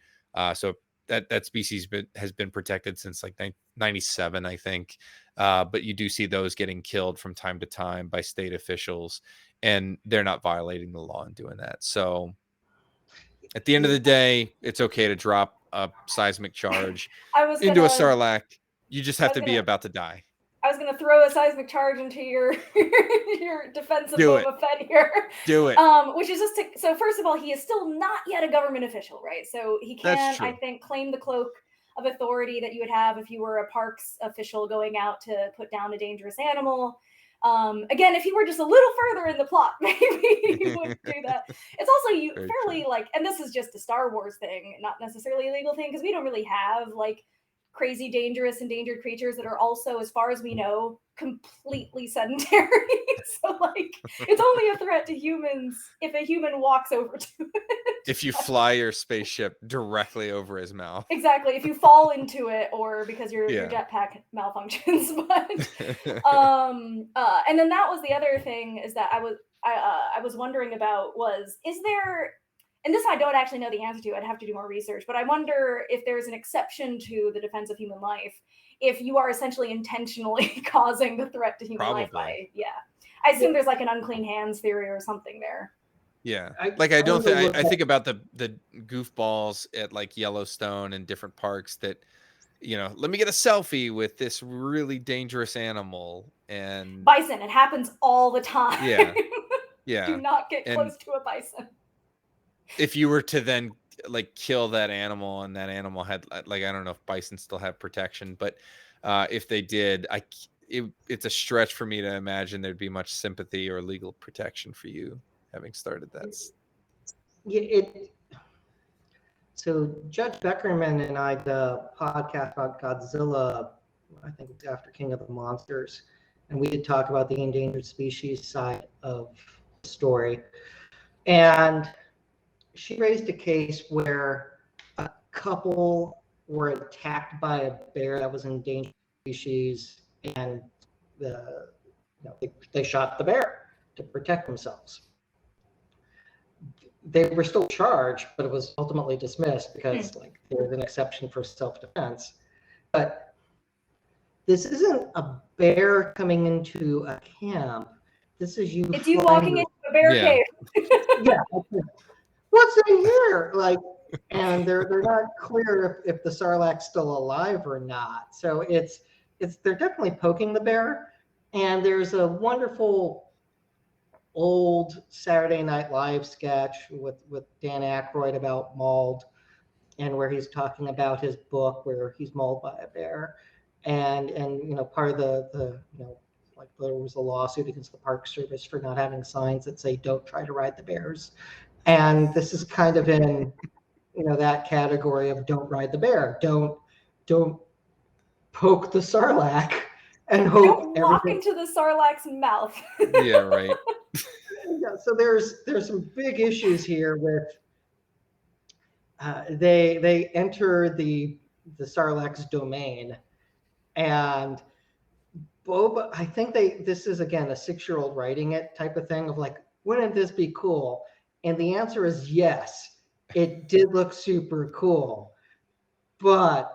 [SPEAKER 3] So that species has been protected since like 97, I think. But you do see those getting killed from time to time by state officials, and they're not violating the law in doing that. So at the end of the day, it's okay to drop a seismic charge into a Sarlacc. You just have to be about to die.
[SPEAKER 2] I was going to throw a seismic charge into your your defense of Boba Fett here.
[SPEAKER 3] Do it.
[SPEAKER 2] Which is so first of all, he is still not yet a government official, right? So he can, I think, claim the cloak of authority that you would have if you were a parks official going out to put down a dangerous animal. Again, if you were just a little further in the plot, maybe you would do that. It's also fairly like, and this is just a Star Wars thing, not necessarily a legal thing, because we don't really have like crazy dangerous endangered creatures that are also, as far as we know, completely sedentary. So like it's only a threat to humans if a human walks over to it.
[SPEAKER 3] If you fly your spaceship directly over his mouth.
[SPEAKER 2] Exactly. If you fall into it, or because your jetpack malfunctions. But and then that was the other thing, is that I was wondering about is there, and this I don't actually know the answer to, I'd have to do more research, but I wonder if there's an exception to the defense of human life if you are essentially intentionally causing the threat to human life by, I assume there's like an unclean hands theory or something there.
[SPEAKER 3] Yeah. I think about the goofballs at like Yellowstone and different parks that, let me get a selfie with this really dangerous animal. And
[SPEAKER 2] bison, it happens all the time.
[SPEAKER 3] Yeah. Yeah.
[SPEAKER 2] Do not get close to a bison.
[SPEAKER 3] If you were to then like kill that animal, and that animal had like, I don't know if bison still have protection, but if they did, it's a stretch for me to imagine there'd be much sympathy or legal protection for you having started that.
[SPEAKER 1] So Judge Beckerman and I did a podcast about Godzilla, I think after King of the Monsters, and we did talk about the endangered species side of the story. And she raised a case where a couple were attacked by a bear that was an endangered species, and they shot the bear to protect themselves. They were still charged, but it was ultimately dismissed because like there was an exception for self-defense. But this isn't a bear coming into a camp. This is you.
[SPEAKER 2] It's you walking into a bear cave.
[SPEAKER 1] Yeah. What's in here? Like, and they're not clear if the Sarlacc's still alive or not. So they're definitely poking the bear. And there's a wonderful old Saturday Night Live sketch with Dan Aykroyd about mauled, and where he's talking about his book where he's mauled by a bear, and part of the like there was a lawsuit against the Park Service for not having signs that say don't try to ride the bears, and this is kind of in that category of don't ride the bear, don't poke the Sarlacc and hope
[SPEAKER 2] don't walk into the Sarlacc's mouth.
[SPEAKER 3] Yeah, right.
[SPEAKER 1] Yeah, so there's some big issues here with they enter the Sarlacc's domain, and Boba, I think this is again a 6-year-old writing it type of thing of like, wouldn't this be cool? And the answer is yes, it did look super cool, but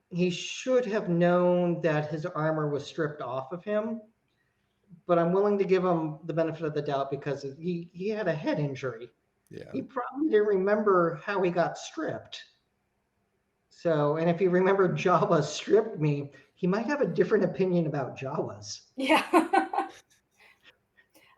[SPEAKER 1] he should have known that his armor was stripped off of him. But I'm willing to give him the benefit of the doubt because he had a head injury.
[SPEAKER 3] Yeah.
[SPEAKER 1] He probably didn't remember how he got stripped. So, and if you remember Jawa stripped me, he might have a different opinion about Jawas.
[SPEAKER 2] Yeah.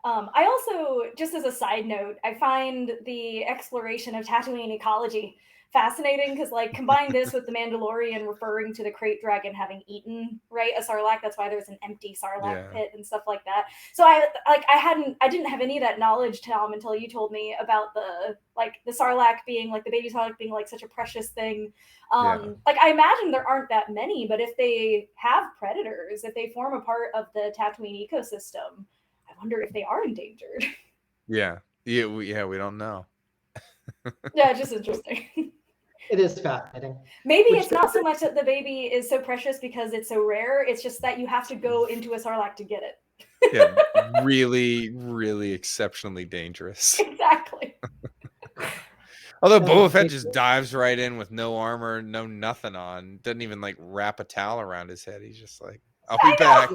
[SPEAKER 2] I also, just as a side note, I find the exploration of Tatooine ecology fascinating because, like, combine this with the Mandalorian referring to the crate dragon having eaten, right, a sarlacc. That's why there's an empty sarlacc pit and stuff like that. So I didn't have any of that knowledge, Tom, until you told me about the sarlacc being like the baby sarlacc being like such a precious thing. Like, I imagine there aren't that many, but if they have predators, if they form a part of the Tatooine ecosystem, I wonder if they are endangered.
[SPEAKER 3] We don't know.
[SPEAKER 2] Yeah, just interesting.
[SPEAKER 1] It is fascinating.
[SPEAKER 2] Maybe it's not so much that the baby is so precious because it's so rare. It's just that you have to go into a sarlacc to get it.
[SPEAKER 3] Yeah, really, really exceptionally dangerous.
[SPEAKER 2] Exactly.
[SPEAKER 3] Although Boba Fett just dives right in with no armor, no nothing on, doesn't even like wrap a towel around his head. He's just like, "I'll be back."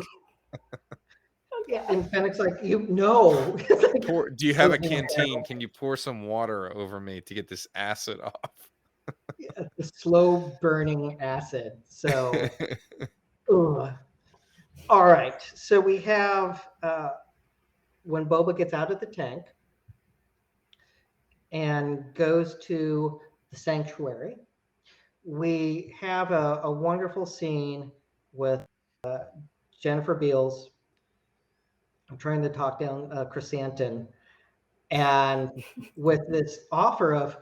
[SPEAKER 1] Okay. And Fennec's like, no.
[SPEAKER 3] Do you have a canteen? Can you pour some water over me to get this acid off?
[SPEAKER 1] The slow burning acid. So, all right. So we have when Boba gets out of the tank and goes to the sanctuary, we have a wonderful scene with Jennifer Beals. I'm trying to talk down Chrysanthemum, and with this offer of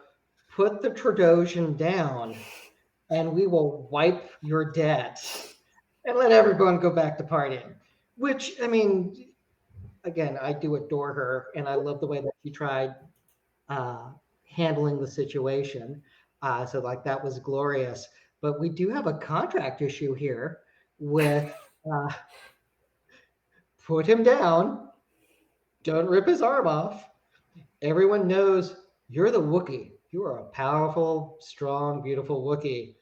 [SPEAKER 1] put the Trandoshan down and we will wipe your debt and let everyone go back to partying. Which, I mean, again, I do adore her and I love the way that she tried handling the situation. So like that was glorious. But we do have a contract issue here with put him down, don't rip his arm off. Everyone knows you're the Wookiee. You are a powerful, strong, beautiful Wookiee.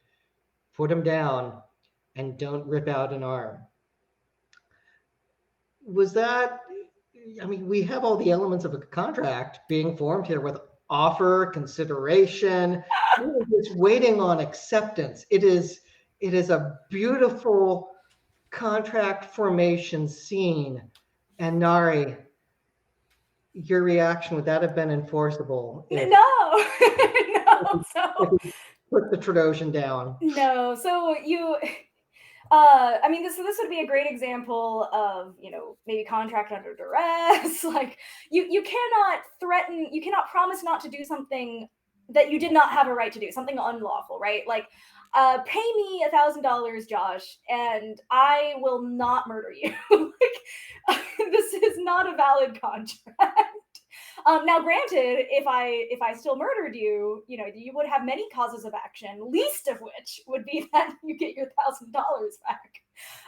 [SPEAKER 1] Put him down and don't rip out an arm. Was that, I mean, we have all the elements of a contract being formed here with offer, consideration. We're just waiting on acceptance. It is a beautiful contract formation scene. And Nari, your reaction, would that have been enforceable?
[SPEAKER 2] No. No. So
[SPEAKER 1] put the Trandoshan down.
[SPEAKER 2] No. So I mean, this would be a great example of, maybe contract under duress. Like you cannot threaten, you cannot promise not to do something that you did not have a right to do, something unlawful, right? Like, pay me $1,000, Josh, and I will not murder you. Like, this is not a valid contract. Now, granted, if I still murdered you, you would have many causes of action, least of which would be that you get your $1,000 back.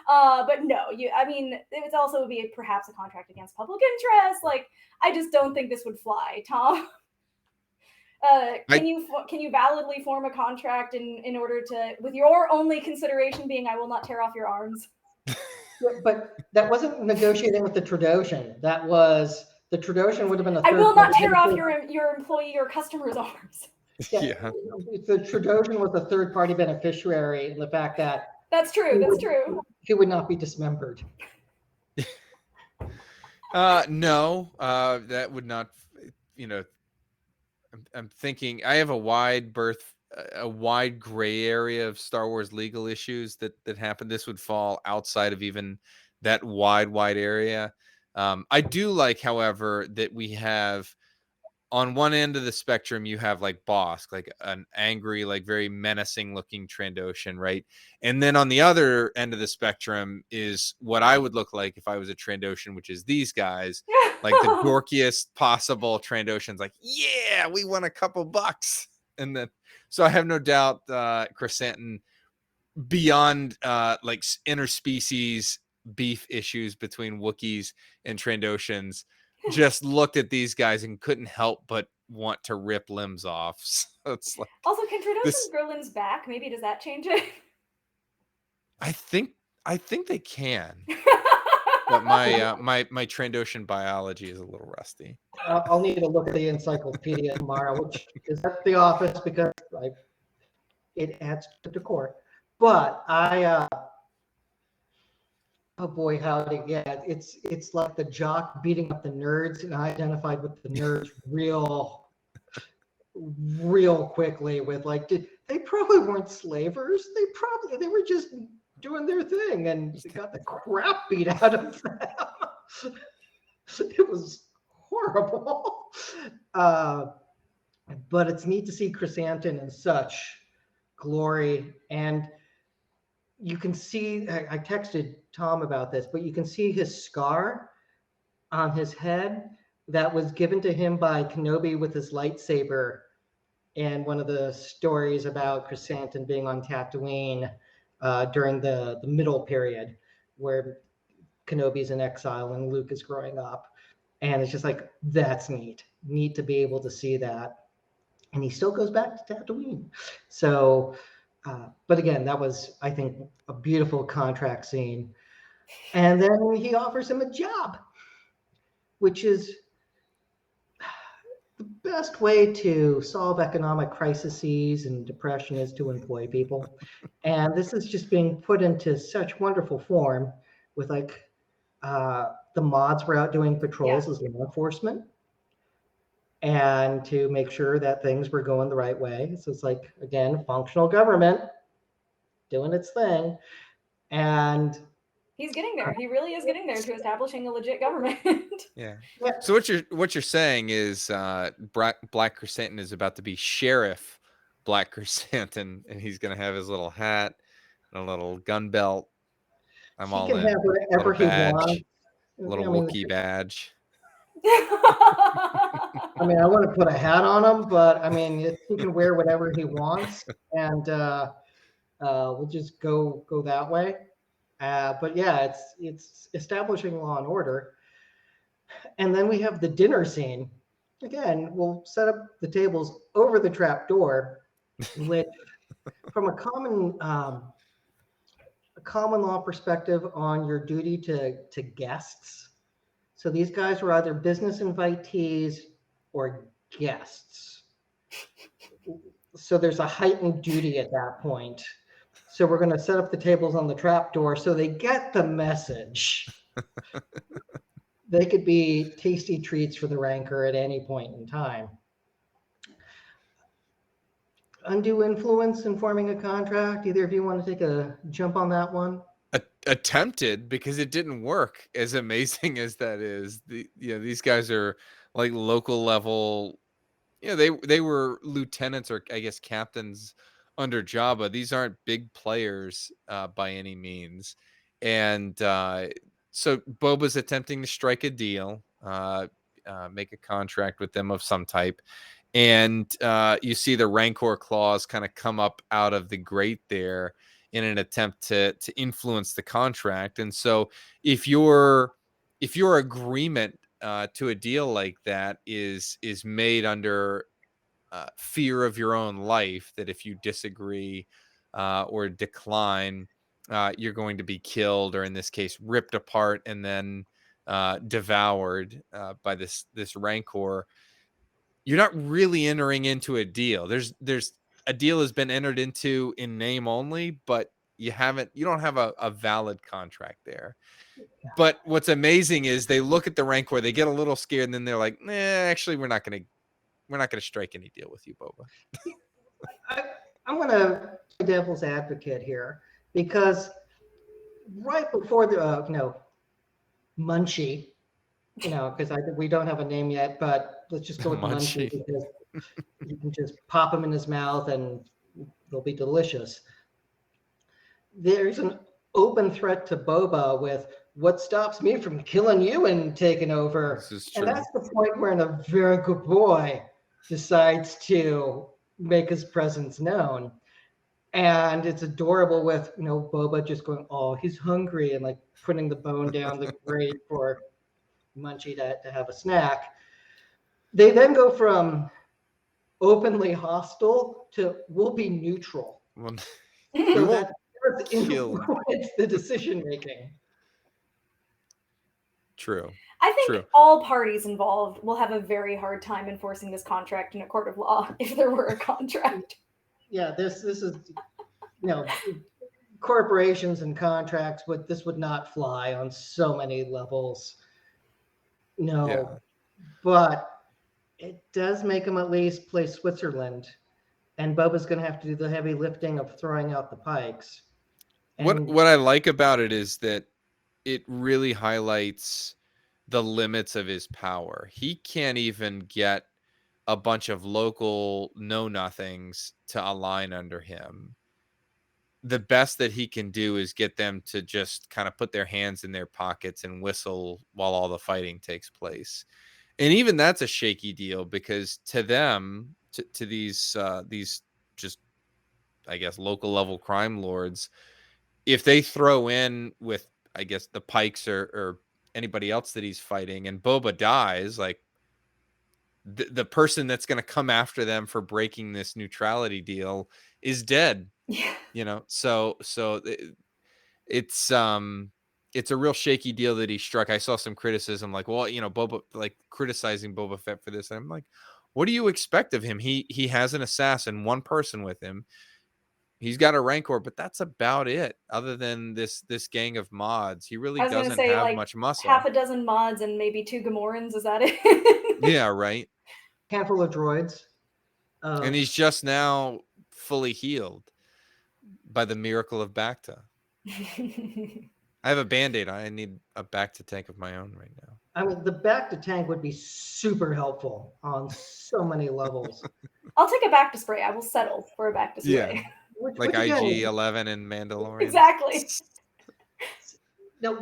[SPEAKER 2] But no, I mean, it would also be perhaps a contract against public interest. Like, I just don't think this would fly, Tom. Can you validly form a contract in order to, with your only consideration being I will not tear off your arms?
[SPEAKER 1] But that wasn't negotiating with the Trandoshan. That was the Trandoshan would have been
[SPEAKER 2] I will not tear off your employee or customer's arms.
[SPEAKER 1] Yeah. The Trandoshan was a third party beneficiary in the fact that
[SPEAKER 2] that's true. That's true.
[SPEAKER 1] He would not be dismembered.
[SPEAKER 3] No, that would not. I'm thinking I have a wide gray area of Star Wars legal issues that happen. This would fall outside of even that wide area. I do like, however, that we have on one end of the spectrum, you have like Bosk, like an angry, like very menacing looking Trandoshan, right? And then on the other end of the spectrum is what I would look like if I was a Trandoshan, which is these guys, like the dorkiest possible Trandoshans, like, yeah, we won a couple bucks. And then, so I have no doubt Chrysanthemum, beyond like interspecies beef issues between Wookiees and Trandoshans, just looked at these guys and couldn't help but want to rip limbs off. So it's like,
[SPEAKER 2] also, can Trandoshan grow limbs back? Maybe does that change it?
[SPEAKER 3] I think they can. But my Trandoshan biology is a little rusty.
[SPEAKER 1] I'll need to look at the encyclopedia tomorrow, which is at the office because it adds to decor. But Oh boy, howdy. Yeah, it's like the jock beating up the nerds, and I identified with the nerds real quickly with like, they probably weren't slavers. They were just doing their thing, and they got the crap beat out of them. It was horrible. But it's neat to see Chrysanthemum in such glory. And you can see, I texted Tom about this, but you can see his scar on his head that was given to him by Kenobi with his lightsaber in one of the stories about Chrysanthemum being on Tatooine during the middle period, where Kenobi's in exile and Luke is growing up. And it's just like, that's neat. Neat to be able to see that. And he still goes back to Tatooine. So, but again, that was, I think, a beautiful contract scene. And then he offers him a job, which is the best way to solve economic crises and depression is to employ people. And this is just being put into such wonderful form with like the mods were out doing patrols as law enforcement and to make sure that things were going the right way. So it's like, again, functional government doing its thing. And
[SPEAKER 2] he's getting there. He really is getting there to establishing a legit government.
[SPEAKER 3] Yeah. So what you're saying is Black Chrysanthemum is about to be Sheriff Black Chrysanthemum, and he's going to have his little hat and a little gun belt. I'm all
[SPEAKER 1] he can
[SPEAKER 3] in.
[SPEAKER 1] have whatever he wants.
[SPEAKER 3] Little Wookiee badge.
[SPEAKER 1] I mean, I want to put a hat on him, but I mean, he can wear whatever he wants, and we'll just go that way. But yeah, it's establishing law and order, and then we have the dinner scene. Again, we'll set up the tables over the trap door, which, from a common law perspective on your duty to guests. So these guys were either business invitees or guests. So there's a heightened duty at that point. So we're going to set up the tables on the trap door so they get the message. They could be tasty treats for the Rancor at any point in time. Undue influence in forming a contract. Either of you want to take a jump on that one?
[SPEAKER 3] Attempted, because it didn't work. As amazing as that is, these guys are like local level. They were lieutenants or I guess captains under Jabba. These aren't big players by any means, and so Boba's attempting to strike a deal, make a contract with them of some type, and you see the Rancor clause kind of come up out of the grate there in an attempt to influence the contract. And so if your agreement to a deal like that is made under fear of your own life, that if you disagree or decline, you're going to be killed, or in this case, ripped apart and then devoured by this Rancor, you're not really entering into a deal. There's a deal has been entered into in name only, but you don't have a valid contract there. But what's amazing is they look at the Rancor, they get a little scared, and then they're like, nah, actually, we're not gonna strike any deal with you, Boba.
[SPEAKER 1] I'm gonna play devil's advocate here, because right before the Munchie, because we don't have a name yet, but let's just go with Munchie, because you can just pop them in his mouth and they'll be delicious. There's an open threat to Boba with, what stops me from killing you and taking over?
[SPEAKER 3] This is true.
[SPEAKER 1] And that's the point where a very good boy decides to make his presence known. And it's adorable with, Boba just going, oh, he's hungry, and like putting the bone down the grate for Munchie to have a snack. They then go from openly hostile to we'll be neutral.
[SPEAKER 3] Well,
[SPEAKER 1] so that influence the decision making.
[SPEAKER 3] True.
[SPEAKER 2] I think all parties involved will have a very hard time enforcing this contract in a court of law if there were a contract.
[SPEAKER 1] Yeah, this is, corporations and contracts, this would not fly on so many levels. No,
[SPEAKER 3] Yeah.
[SPEAKER 1] but it does make him at least play Switzerland, and Boba's going to have to do the heavy lifting of throwing out the pikes. And
[SPEAKER 3] What I like about it is that it really highlights the limits of his power. He can't even get a bunch of local know-nothings to align under him. The best that he can do is get them to just kind of put their hands in their pockets and whistle while all the fighting takes place. And even that's a shaky deal, because to them, to these just, I guess, local level crime lords, if they throw in with, I guess, the Pikes or anybody else that he's fighting, and Boba dies, like the person that's going to come after them for breaking this neutrality deal is dead.
[SPEAKER 2] Yeah.
[SPEAKER 3] You know, so it's a real shaky deal that he struck. I saw some criticism like, well, Boba, like criticizing Boba Fett for this, and I'm like, what do you expect of him? He has an assassin, one person with him. He's got a Rancor, but that's about it. Other than this gang of mods, he really
[SPEAKER 2] I was gonna
[SPEAKER 3] doesn't
[SPEAKER 2] say,
[SPEAKER 3] have
[SPEAKER 2] like,
[SPEAKER 3] much muscle.
[SPEAKER 2] half a dozen mods and maybe 2 Gamorreans. Is that it?
[SPEAKER 3] Yeah, right.
[SPEAKER 1] handful of droids.
[SPEAKER 3] And he's just now fully healed by the miracle of Bacta. I have a Band-Aid. I need a Bacta tank of my own right now.
[SPEAKER 1] I mean, the back to tank would be super helpful on so many levels.
[SPEAKER 2] I'll take a back to spray. I will settle for a back to spray.
[SPEAKER 3] Yeah. Like
[SPEAKER 1] again,
[SPEAKER 3] IG-11 and Mandalorian.
[SPEAKER 2] Exactly.
[SPEAKER 1] Now,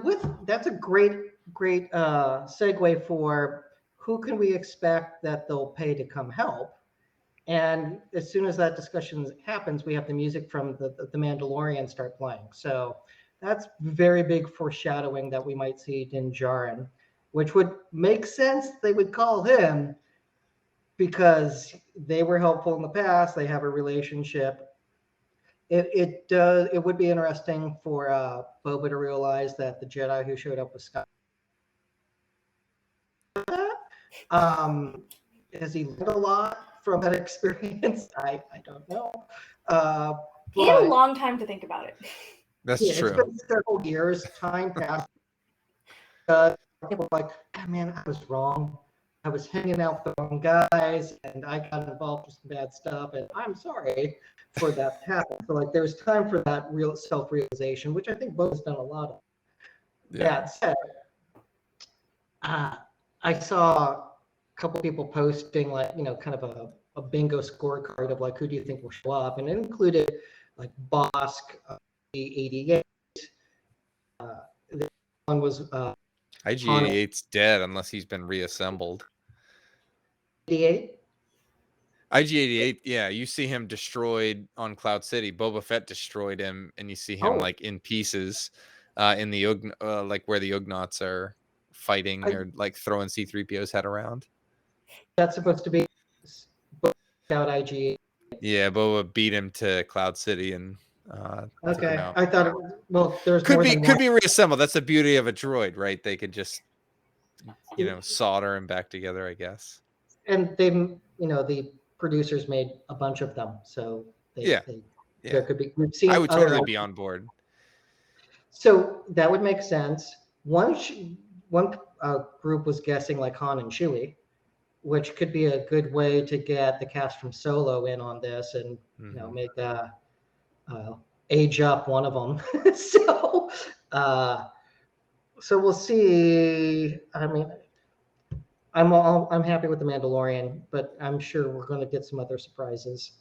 [SPEAKER 1] that's a great segue for who can we expect that they'll pay to come help. And as soon as that discussion happens, we have the music from the Mandalorian start playing. So that's very big foreshadowing that we might see Din Djarin, which would make sense. They would call him because they were helpful in the past. They have a relationship. It would be interesting for Boba to realize that the Jedi who showed up with Scott. Has he learned a lot from that experience? I don't know.
[SPEAKER 2] He had a long time to think about it.
[SPEAKER 3] That's true.
[SPEAKER 1] It's been several years. Time passed. People were like, oh, man, I was wrong. I was hanging out with the wrong guys, and I got involved with some bad stuff, and I'm sorry for that to happen. So, like, there's time for that real self-realization, which I think Bo's done a lot of.
[SPEAKER 3] Yeah.
[SPEAKER 1] That said, I saw a couple people posting, like, kind of a bingo scorecard of, like, who do you think will show up, and it included, like, Bosk, the 88. The one was
[SPEAKER 3] IG-88's dead unless he's been reassembled.
[SPEAKER 1] 88.
[SPEAKER 3] IG-88, yeah, you see him destroyed on Cloud City. Boba Fett destroyed him, and you see him like in pieces, in the like where the Ugnaughts are fighting. They're like throwing C-3PO's head around.
[SPEAKER 1] That's supposed to be about IG.
[SPEAKER 3] Yeah, Boba beat him to Cloud City and took him out.
[SPEAKER 1] I thought it was, well, there's
[SPEAKER 3] Could
[SPEAKER 1] more
[SPEAKER 3] be
[SPEAKER 1] than one.
[SPEAKER 3] reassembled. That's the beauty of a droid, right? They could just solder him back together, I guess.
[SPEAKER 1] And they, the producers made a bunch of them, so there could be. We've seen.
[SPEAKER 3] I would totally be on board.
[SPEAKER 1] So that would make sense. One group was guessing like Han and Chewie, which could be a good way to get the cast from Solo in on this, and make age up one of them. So we'll see. I mean, I'm happy with the Mandalorian, but I'm sure we're going to get some other surprises.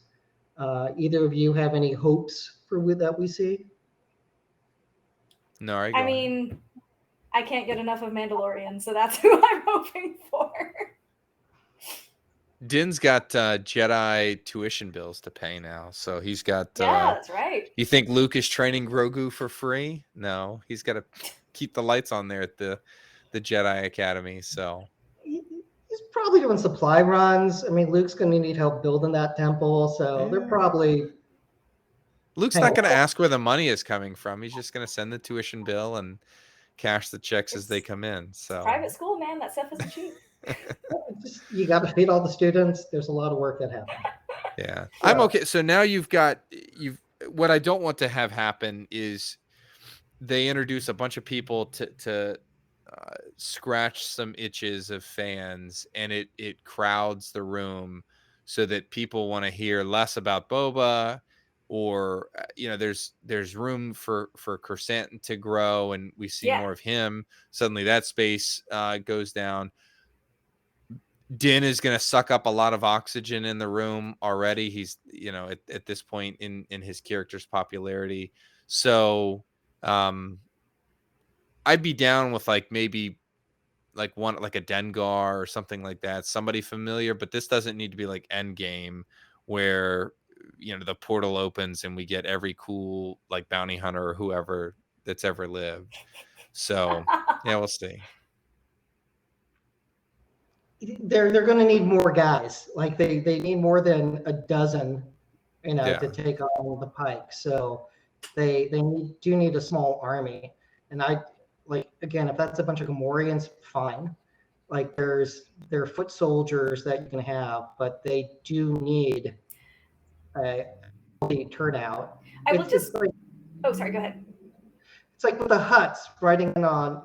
[SPEAKER 1] Either of you have any hopes for that we see?
[SPEAKER 3] No,
[SPEAKER 2] I mean, I can't get enough of Mandalorian, so that's who I'm hoping for.
[SPEAKER 3] Din's got Jedi tuition bills to pay now, so he's got.
[SPEAKER 2] Yeah, that's right.
[SPEAKER 3] You think Luke is training Grogu for free? No, he's got to keep the lights on there at the Jedi Academy. So
[SPEAKER 1] he's probably doing supply runs. I mean, Luke's going to need help building that temple, so they're probably.
[SPEAKER 3] Luke's not going to ask where the money is coming from. He's just going to send the tuition bill and cash the checks as they come in. So
[SPEAKER 2] private school, man, that stuff isn't cheap.
[SPEAKER 1] You got to feed all the students. There's a lot of work that happens.
[SPEAKER 3] Yeah, I'm okay. So now what I don't want to have happen is they introduce a bunch of people to scratch some itches of fans, and it crowds the room so that people want to hear less about Boba, or there's room for Chrysanthemum to grow, and we see
[SPEAKER 2] Yeah.
[SPEAKER 3] more of him. Suddenly that space goes down. Din is going to suck up a lot of oxygen in the room already. He's, at this point in his character's popularity. So I'd be down with maybe like a Dengar or something like that, somebody familiar, but this doesn't need to be like Endgame where, the portal opens and we get every cool like bounty hunter or whoever that's ever lived. So yeah, we'll see.
[SPEAKER 1] They're going to need more guys. Like they need more than a dozen, to take on the Pike. So they do need a small army. And again, if that's a bunch of Gamorreans, fine. Like there are foot soldiers that you can have, but they do need a turnout.
[SPEAKER 2] I will
[SPEAKER 1] oh,
[SPEAKER 2] sorry, go ahead.
[SPEAKER 1] It's like with the Hutts riding on,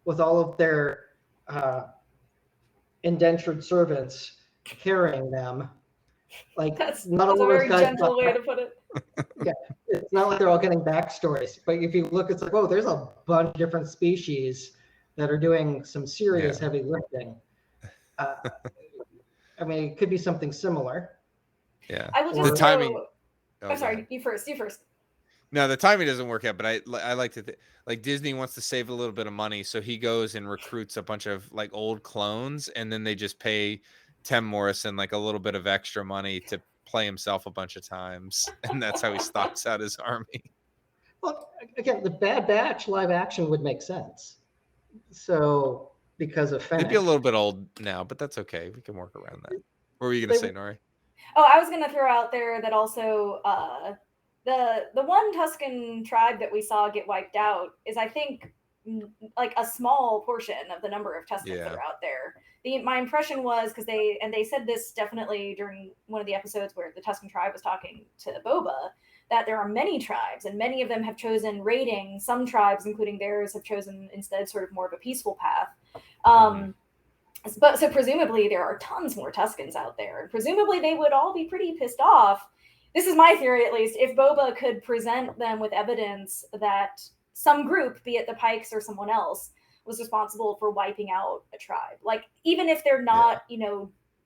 [SPEAKER 1] with all of their indentured servants carrying them. Like
[SPEAKER 2] that's
[SPEAKER 1] not all
[SPEAKER 2] a
[SPEAKER 1] of
[SPEAKER 2] very
[SPEAKER 1] those guys
[SPEAKER 2] gentle way to put it.
[SPEAKER 1] Yeah, it's not like they're all getting backstories, but if you look, it's like, oh, there's a bunch of different species that are doing some serious heavy lifting. I mean, it could be something similar.
[SPEAKER 3] Yeah,
[SPEAKER 2] I will just
[SPEAKER 3] the timing.
[SPEAKER 2] I'm sorry, you first.
[SPEAKER 3] No, the timing doesn't work out, but I like to like Disney wants to save a little bit of money, so he goes and recruits a bunch of like old clones, and then they just pay Tim Morrison like a little bit of extra money to play himself a bunch of times, and that's how he stocks out his army.
[SPEAKER 1] Well, again, the Bad Batch live action would make sense. So because of Fennec.
[SPEAKER 3] It'd be a little bit old now, but that's okay. We can work around that. What were you going to say, Nori?
[SPEAKER 2] Oh, I was going to throw out there that also the one Tusken tribe that we saw get wiped out is, I think, like a small portion of the number of Tuskens that are out there. My impression was, because they said this definitely during one of the episodes where the Tusken tribe was talking to Boba, that there are many tribes and many of them have chosen raiding. Some tribes, including theirs, have chosen instead sort of more of a peaceful path. But so presumably there are tons more Tuskens out there, and presumably they would all be pretty pissed off. This is my theory, at least, if Boba could present them with evidence that some group, be it the Pikes or someone else, was responsible for wiping out a tribe. Like, even if they're not,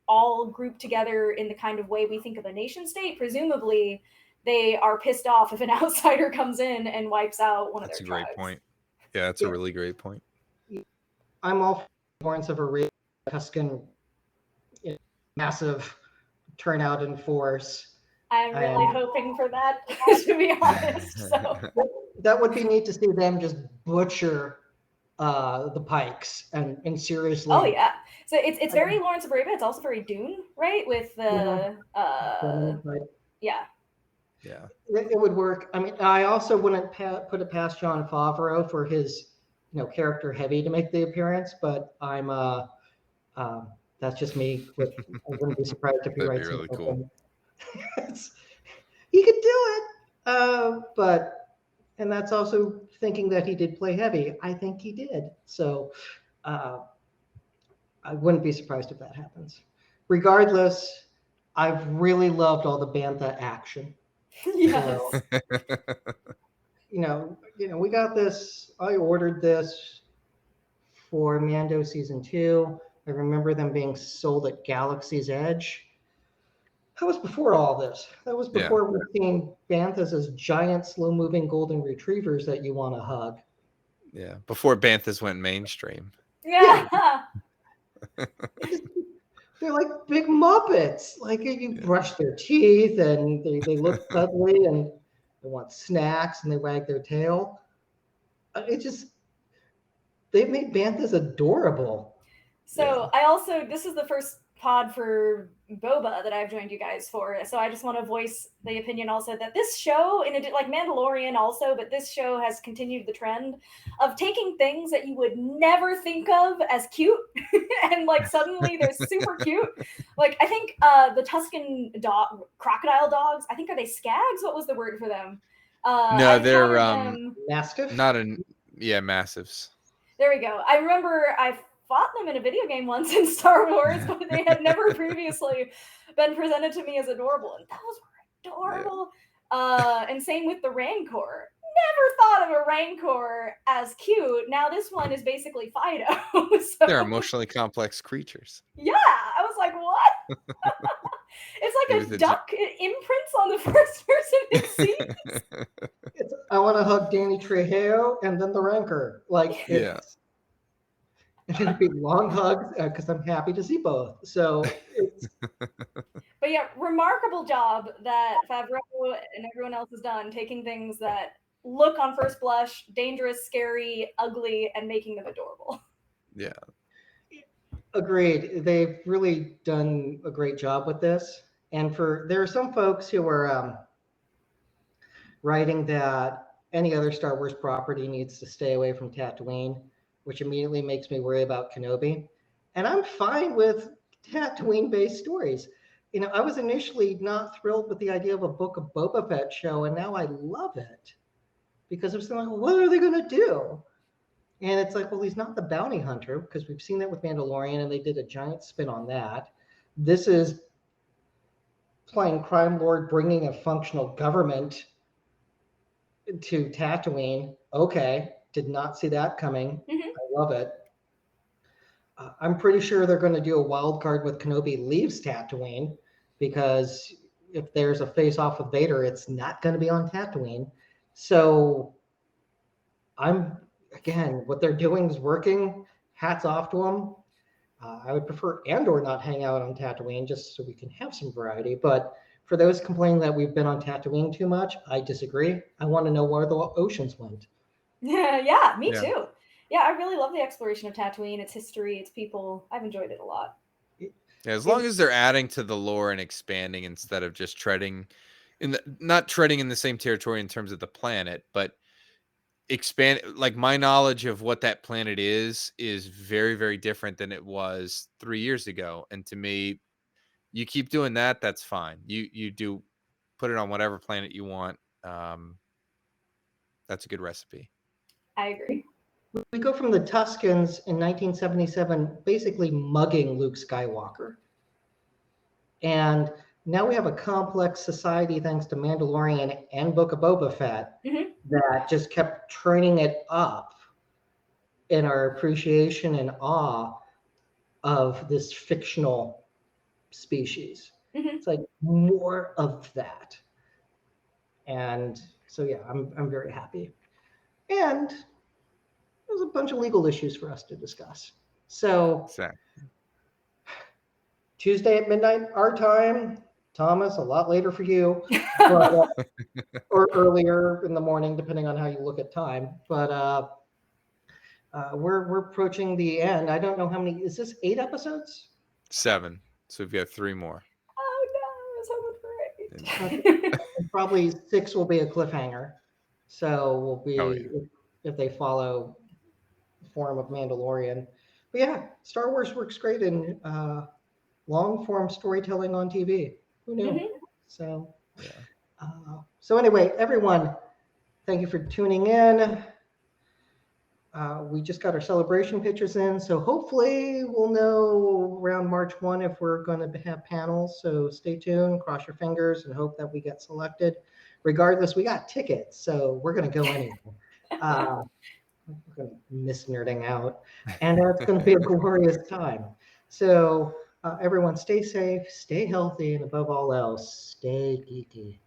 [SPEAKER 2] all grouped together in the kind of way we think of a nation state, presumably they are pissed off if an outsider comes in and wipes out one of their tribes.
[SPEAKER 3] That's a great point. Yeah, that's a really great point.
[SPEAKER 1] I'm all for importance of a raid Tusken massive turnout in force.
[SPEAKER 2] I'm really hoping for that, to be honest. So
[SPEAKER 1] that would be neat to see them just butcher the Pikes and seriously.
[SPEAKER 2] Oh yeah, so it's very Lawrence of Arabia. It's also very Dune, right? With the yeah.
[SPEAKER 1] It would work. I mean, I also wouldn't put it past Jon Favreau for his character heavy to make the appearance, but I'm that's just me. I wouldn't be surprised if he
[SPEAKER 3] That'd
[SPEAKER 1] writes
[SPEAKER 3] be really cool.
[SPEAKER 1] He could do it, and that's also thinking that he did play heavy. I think he did. So I wouldn't be surprised if that happens. Regardless, I've really loved all the Bantha action.
[SPEAKER 2] Yes.
[SPEAKER 1] We got this. I ordered this for Mando season 2. I remember them being sold at Galaxy's Edge. That was before all this. That was before we're seeing Banthas as giant, slow-moving golden retrievers that you want to hug.
[SPEAKER 3] Yeah, before Banthas went mainstream.
[SPEAKER 2] Yeah.
[SPEAKER 1] They're like big Muppets. Like you brush their teeth and they look cuddly and they want snacks and they wag their tail. They made Banthas adorable.
[SPEAKER 2] So this is the first pod for Boba that I've joined you guys for. So I just want to voice the opinion also that this show, like Mandalorian also, but this show has continued the trend of taking things that you would never think of as cute and like suddenly they're super cute. Like I think the Tuscan crocodile dogs, I think, are they skags? What was the word for them?
[SPEAKER 3] No, they're
[SPEAKER 1] Mastiff?
[SPEAKER 3] massives.
[SPEAKER 2] There we go. I remember I fought them in a video game once in Star Wars, but they had never previously been presented to me as adorable. And those were adorable. Yeah. And same with the Rancor. Never thought of a Rancor as cute. Now this one is basically Fido. So,
[SPEAKER 3] they're emotionally complex creatures.
[SPEAKER 2] Yeah. I was like, what? It's like a duck imprints on the first person it sees.
[SPEAKER 1] I want to hug Danny Trejo and then the Rancor. Like, it's going to be long hugs because I'm happy to see both. So it's...
[SPEAKER 2] But yeah, remarkable job that Favreau and everyone else has done, taking things that look on first blush dangerous, scary, ugly, and making them adorable.
[SPEAKER 3] Yeah.
[SPEAKER 1] Agreed. They've really done a great job with this. And there are some folks who are writing that any other Star Wars property needs to stay away from Tatooine, which immediately makes me worry about Kenobi. And I'm fine with Tatooine-based stories. You know, I was initially not thrilled with the idea of a Book of Boba Fett show, and now I love it because I was like, well, what are they going to do? And it's like, well, he's not the bounty hunter because we've seen that with Mandalorian, and they did a giant spin on that. This is playing crime lord, bringing a functional government to Tatooine. Okay, did not see that coming. Mm-hmm. I love it. I'm pretty sure they're going to do a wild card with Kenobi leaves Tatooine, because if there's a face-off with Vader, it's not going to be on Tatooine. So again, what they're doing is working. Hats off to them. I would prefer Andor not hang out on Tatooine just so we can have some variety. But for those complaining that we've been on Tatooine too much, I disagree. I want to know where the oceans went.
[SPEAKER 2] Yeah, me too. Yeah, I really love the exploration of Tatooine, its history, its people. I've enjoyed it a lot.
[SPEAKER 3] Yeah, as long as they're adding to the lore and expanding instead of just not treading in the same territory in terms of the planet, but expand. Like, my knowledge of what that planet is very, very different than it was 3 years ago. And to me, you keep doing that, that's fine. You do put it on whatever planet you want. That's a good recipe.
[SPEAKER 2] I agree.
[SPEAKER 1] We go from the Tuscans in 1977 basically mugging Luke Skywalker. And now we have a complex society thanks to Mandalorian and Book of Boba Fett that just kept turning it up in our appreciation and awe of this fictional species. It's like more of that. And so, yeah, I'm very happy. And there's a bunch of legal issues for us to discuss. So Tuesday at midnight, our time. Thomas, a lot later for you, but, or earlier in the morning, depending on how you look at time. But we're approaching the end. I don't know how many. Is this 8 episodes?
[SPEAKER 3] 7. So we've got 3 more.
[SPEAKER 2] Oh no, I was hoping for 8.
[SPEAKER 1] Probably 6 will be a cliffhanger. So we'll be if they follow the form of Mandalorian. But yeah, Star Wars works great in long form storytelling on TV. Who knew? So, so anyway, everyone, thank you for tuning in. We just got our celebration pictures in, so hopefully we'll know around March 1 if we're going to have panels. So stay tuned, cross your fingers, and hope that we get selected. Regardless, we got tickets, so we're going to go anyway. We're going to miss nerding out, and it's going to be a glorious time. So everyone, stay safe, stay healthy, and above all else, stay geeky.